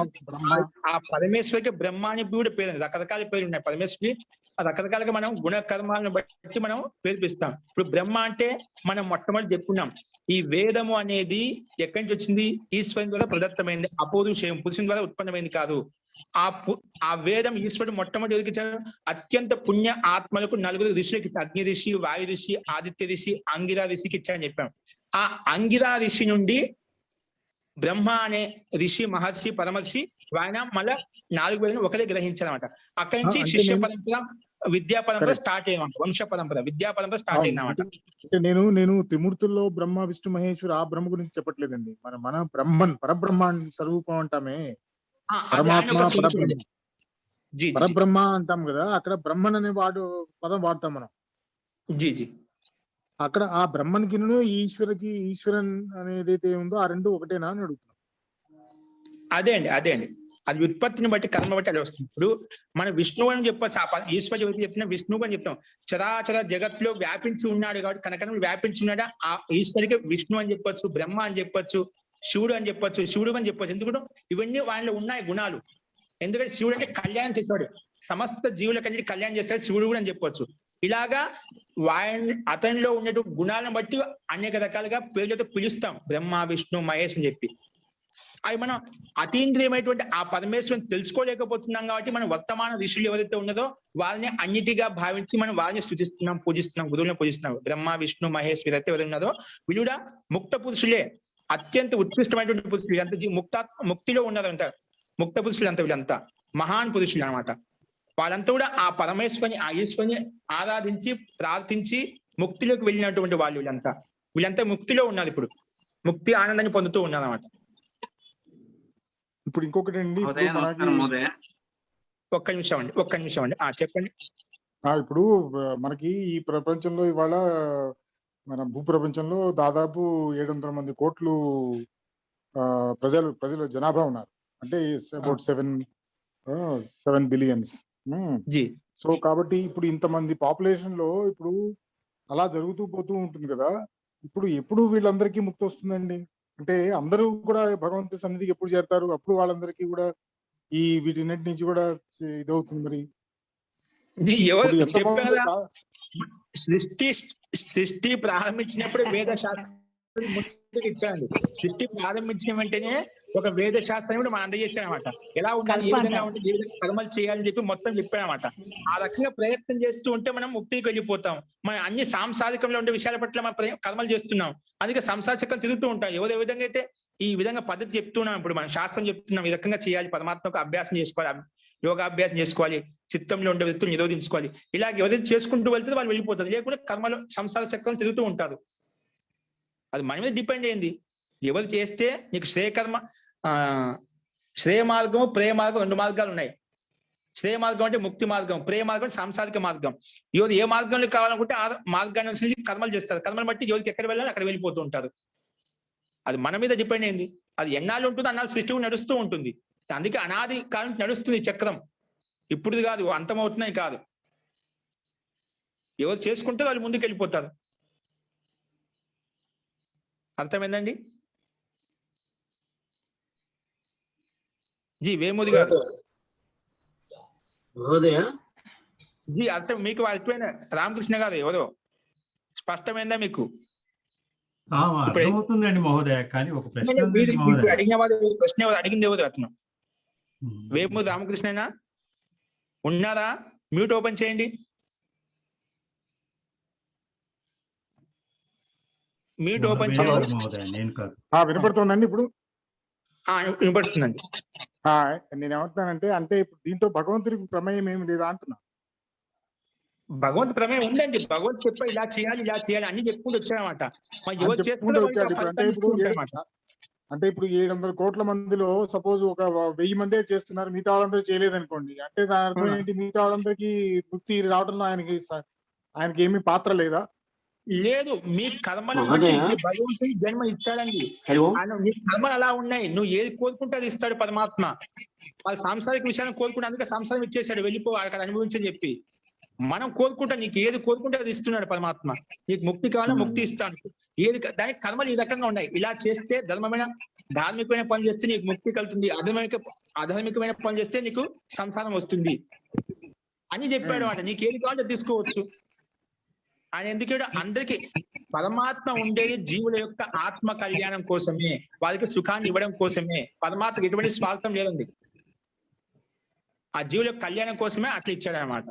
A: ఆ పరమేశ్వరికి బ్రహ్మ అని కూడా పేరు, రకరకాల పేర్లు ఉన్నాయి పరమేశ్వరి. రకరకాలుగా మనం గుణ కర్మాలను బట్టి మనం పేర్పిస్తాం. ఇప్పుడు బ్రహ్మ అంటే మనం మొట్టమొదటి చెప్పుకున్నాం, ఈ వేదము అనేది ఎక్కడి నుంచి వచ్చింది? ఈశ్వరుని ద్వారా ప్రదత్తమైంది, అపౌరుషేయం, పురుషుని ద్వారా ఉత్పన్నమైంది కాదు. ఆ వేదం ఈశ్వరుడు మొట్టమొదటి ఎదిగించారు. అత్యంత పుణ్య ఆత్మలకు 4 ఋషులకి, అగ్ని ఋషి, వాయు ఋషి, ఆదిత్య ఋషి, అంగిరా ఋషికి ఇచ్చారని చెప్పాం. ఆ అంగిరా ఋషి నుండి బ్రహ్మ అనే ఋషి, మహర్షి, పరమర్షి, ఆయన మళ్ళా 4 వేలను ఒకరే గ్రహించారన్నమాట. అక్కడి నుంచి శిష్య పరంపర, విద్యా పరంపర స్టార్ట్ అయ్యిందన్నమాట. వంశ పరంపర, విద్యా పరంపర స్టార్ట్ అయిందన్నమాట.
F: నేను త్రిమూర్తుల్లో బ్రహ్మ, విష్ణు, మహేశ్వరు ఆ బ్రహ్మ గురించి చెప్పట్లేదండి. మన బ్రహ్మన్, పరబ్రహ్మ స్వరూపం అంటామే, పరమాత్మ పరబ్రహ్మ, పరబ్రహ్మ అంటాం కదా. అక్కడ బ్రహ్మన్ అనే పదం వాడతాం మనం.
A: జీ జీ
F: అక్కడ ఆ బ్రహ్మన్కి ఈశ్వరన్ అనేదైతే ఉందో ఆ రెండు ఒకటేనా అని అడుగుతున్నాం.
A: అదే అండి అది ఉత్పత్తిని బట్టి, కర్మ బట్టి అది వస్తుంది. ఇప్పుడు మనం విష్ణువు అని చెప్పచ్చు. ఈశ్వర జ్యోతి చెప్పిన విష్ణువు అని చెప్తాం. చరాచర జగత్తులో వ్యాపించి ఉన్నాడు కాబట్టి, కనకన వ్యాపించి ఉన్నాడా ఆ ఈశ్వరికి విష్ణు అని చెప్పొచ్చు, బ్రహ్మ అని చెప్పొచ్చు, శివుడు అని చెప్పొచ్చు, శివుడు అని చెప్పొచ్చు. ఎందుకంటే ఇవన్నీ వాళ్ళలో ఉన్నాయి గుణాలు. ఎందుకంటే శివుడు అంటే కళ్యాణం చేసేవాడు, సమస్త జీవులకన్నిటి కళ్యాణం చేస్తాడు, శివుడు కూడా అని చెప్పొచ్చు. ఇలాగా అతనిలో ఉన్నటువంటి గుణాలను బట్టి అనేక రకాలుగా పేర్లతో పిలుస్తాం, బ్రహ్మ, విష్ణు, మహేష్ అని చెప్పి. అవి మనం అతీంద్రియమైనటువంటి ఆ పరమేశ్వరుని తెలుసుకోలేకపోతున్నాం కాబట్టి మనం వర్తమాన ఋషులు ఎవరైతే ఉన్నదో వారిని అన్నిటిగా భావించి మనం వారిని స్తుతిస్తున్నాం, పూజిస్తున్నాం, గురువులను పూజిస్తున్నాం. బ్రహ్మ, విష్ణు, మహేష్ వీరైతే ఎవరు ఉన్నదో వీళ్ళు కూడా ముక్త పురుషులే, అత్యంత ఉత్కృష్టమైనటువంటి పురుషులు. అంత ముక్తిలో ఉన్నదంట ముక్త పురుషులు అంతా. వీళ్ళంతా మహాన్ పురుషులు అనమాట. వాళ్ళంతా కూడా ఆ పరమేశ్వరిని, ఆ ఈశ్వరిని ఆరాధించి ప్రార్థించి ముక్తిలోకి వెళ్ళినటువంటి వాళ్ళు. వీళ్ళంతా ముక్తిలో ఉన్నారు. ఇప్పుడు ముక్తి ఆనందాన్ని పొందుతూ ఉన్నారు అన్నమాట.
F: ఇప్పుడు ఇంకొకటి అండి,
A: ఒక్క నిమిషం అండి చెప్పండి.
F: ఇప్పుడు మనకి ఈ ప్రపంచంలో ఇవాళ మన భూప్రపంచంలో దాదాపు 700 మంది కోట్లు ప్రజలు జనాభా ఉన్నారు. అంటే అబౌట్ 7 బిలియన్స్. సో కాబట్టి ఇప్పుడు ఇంతమంది పాపులేషన్ లో ఇప్పుడు అలా జరుగుతూ పోతూ ఉంటుంది కదా. ఇప్పుడు ఎప్పుడు వీళ్ళందరికీ ముక్తి వస్తుందండి? అంటే అందరూ కూడా భగవంతుడి సన్నిధికి ఎప్పుడు చేరతారు? అప్పుడు వాళ్ళందరికీ కూడా ఈ వీటిన్నిటి నుంచి కూడా ఇదవుతుంది. మరి
A: సృష్టి ప్రారంభించినప్పుడు వేద శాస్త్రం ముందుకు ఇచ్చాడు. సృష్టి ప్రారంభించిన వెంటనే ఒక వేద శాస్త్రం కూడా మనం అందజేశాడనమాట. ఎలా ఉండాలి, ఏ విధంగా ఉండాలి, ఏ విధంగా కర్మలు చేయాలని చెప్పి మొత్తం చెప్పాడనమాట. ఆ రకంగా ప్రయత్నం చేస్తూ ఉంటే మనం ముక్తికి వెళ్ళిపోతాం. మనం అన్ని సాంసారికంలో ఉండే విషయాల పట్ల మనం కర్మలు చేస్తున్నాం. అందుకే సంసార చక్రం తిరుగుతూ ఉంటాం. ఏ విధంగా అయితే ఈ విధంగా పద్ధతి చెప్తున్నాం, ఇప్పుడు మనం శాస్త్రం చెప్తున్నాం, ఈ రకంగా చేయాలి, పరమాత్మకు అభ్యాసం చేసుకోవాలి, యోగాభ్యాసం చేసుకోవాలి, చిత్తంలో ఉండే వృత్తులు నిరోధించుకోవాలి. ఇలా ఎవరైతే చేసుకుంటూ వెళ్తే వాళ్ళు వెళ్ళిపోతారు. లేకుంటే కర్మలో సంసార చక్రం తిరుగుతూ ఉంటారు. అది మన మీద డిపెండ్ అయింది. ఎవరు చేస్తే నీకు శ్రేయకర్మ, శ్రేయ మార్గము, ప్రేయ మార్గం 2 మార్గాలు ఉన్నాయి. శ్రేయ మార్గం అంటే ముక్తి మార్గం, ప్రేయ మార్గం సాంసారిక మార్గం. ఎవరు ఏ మార్గంలో కావాలనుకుంటే ఆ మార్గాన్ని అనుసరించి కర్మలు చేస్తారు. కర్మలు బట్టి ఎవరికి ఎక్కడ వెళ్ళాలి అక్కడ వెళ్ళిపోతూ ఉంటారు. అది మన మీద డిపెండ్ అయింది. అది ఎన్నాళ్ళు ఉంటుందో అన్నాళ్ళు సృష్టి నడుస్తూ ఉంటుంది. అందుకే అనాది కాలం నడుస్తుంది చక్రం. ఇప్పుడు కాదు, అంతమవుతున్నాయి కాదు. ఎవరు చేసుకుంటే వాళ్ళు ముందుకు వెళ్ళిపోతారు. అర్థమైందండి? జీ వేమూరి గారు. జీ అర్థం మీకు అర్థమైందా? రామకృష్ణ గారు ఎవరో స్పష్టమైందా మీకు?
G: అర్థమవుతుందండి మహోదయ. కానీ ఒక ప్రశ్న
A: అడిగిన వారు ప్రశ్న అడిగింది ఎవరు? అతను వేమూరి రామకృష్ణనా? ఉన్నారా? మ్యూట్ ఓపెన్ చేయండి. మ్యూట్ ఓపెన్ చేయండి.
G: నేను కాదు.
F: వినపడుతుందండి ఇప్పుడు?
A: వినపడుతుందండి.
F: నేను ఏమంటున్నానంటే, అంటే ఇప్పుడు దీంతో భగవంతుడికి ప్రమేయం ఏమి లేదా అంటున్నా.
A: భగవంతు ప్రమేయం ఉందండి. భగవంతు చెప్పా ఇలా చేయాలి ఇలా చేయాలి అన్ని చెప్పుకుంటూ వచ్చాడనమాట.
F: అంటే ఇప్పుడు 700 కోట్ల మందిలో సపోజ్ ఒక 1000 మందే చేస్తున్నారు, మిగతా వాళ్ళందరూ చేయలేదు అనుకోండి. అంటే దాని అర్థం ఏంటి? మిగతా వాళ్ళందరికీ ముక్తి రావడంలో ఆయనకి ఏమీ పాత్ర లేదా?
A: లేదు. మీ కర్మల భగవంతుడి జన్మ ఇచ్చాడండి. నీ కర్మలు అలా ఉన్నాయి. నువ్వు ఏది కోరుకుంటే అది ఇస్తాడు పరమాత్మ. వాళ్ళ సాంసారిక విషయాన్ని కోరుకుంటే అందుకే సంసారం ఇచ్చేసాడు, వెళ్ళిపో అక్కడ అనుభవించని చెప్పి. మనం కోరుకుంటా, నీకు ఏది కోరుకుంటే అది ఇస్తున్నాడు పరమాత్మ. నీకు ముక్తి కావాలా ముక్తి ఇస్తాను. ఏది దానికి కర్మలు ఈ రకంగా ఉన్నాయి. ఇలా చేస్తే ధార్మికమైన పని చేస్తే నీకు ముక్తి కలుగుతుంది, అధార్మికమైన పని చేస్తే నీకు సంసారం వస్తుంది అని చెప్పాడు అన్నమాట. నీకు ఏది కావాలో తీసుకోవచ్చు. ఆయన ఎందుకంటే అందరికీ పరమాత్మ ఉండేది జీవుల యొక్క ఆత్మ కళ్యాణం కోసమే, వాళ్ళకి సుఖాన్ని ఇవ్వడం కోసమే. పరమాత్మకి ఎటువంటి స్వార్థం లేదండి. ఆ జీవుల యొక్క కళ్యాణం కోసమే అట్లా ఇచ్చాడు అనమాట.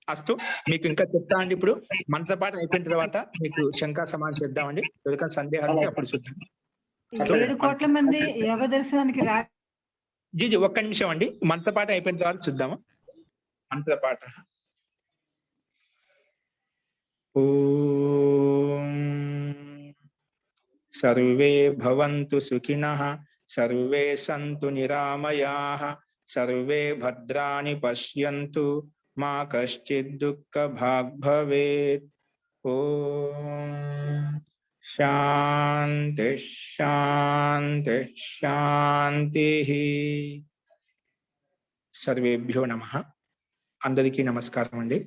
A: అస్తు, మీకు ఇంకా చెప్తా అండి. ఇప్పుడు మంత్రపాఠం అయిపోయిన తర్వాత మీకు శంకా సమానం చేద్దామండి. ఎవరికైనా సందేహాలు ఉంటే అప్పుడు చూద్దాం.
H: 7 కోట్ల మంది యోగ దర్శనానికి
A: జీ ఒక్క నిమిషం అండి. మంత్రపాఠం అయిపోయిన తర్వాత చూద్దాము. మంత్రపాఠ. ఓం సర్వే భవంతు సుఖినః, సర్వే సంతు నిరామయాః, సర్వే భద్రాణి పశ్యంతు, మా కశ్చిద్ దుఃఖ భాగ్ భవేత్. ఓం శాంతి శాంతి శాంతి. సర్వేభ్యో నమః. అందరికీ నమస్కారం అండి.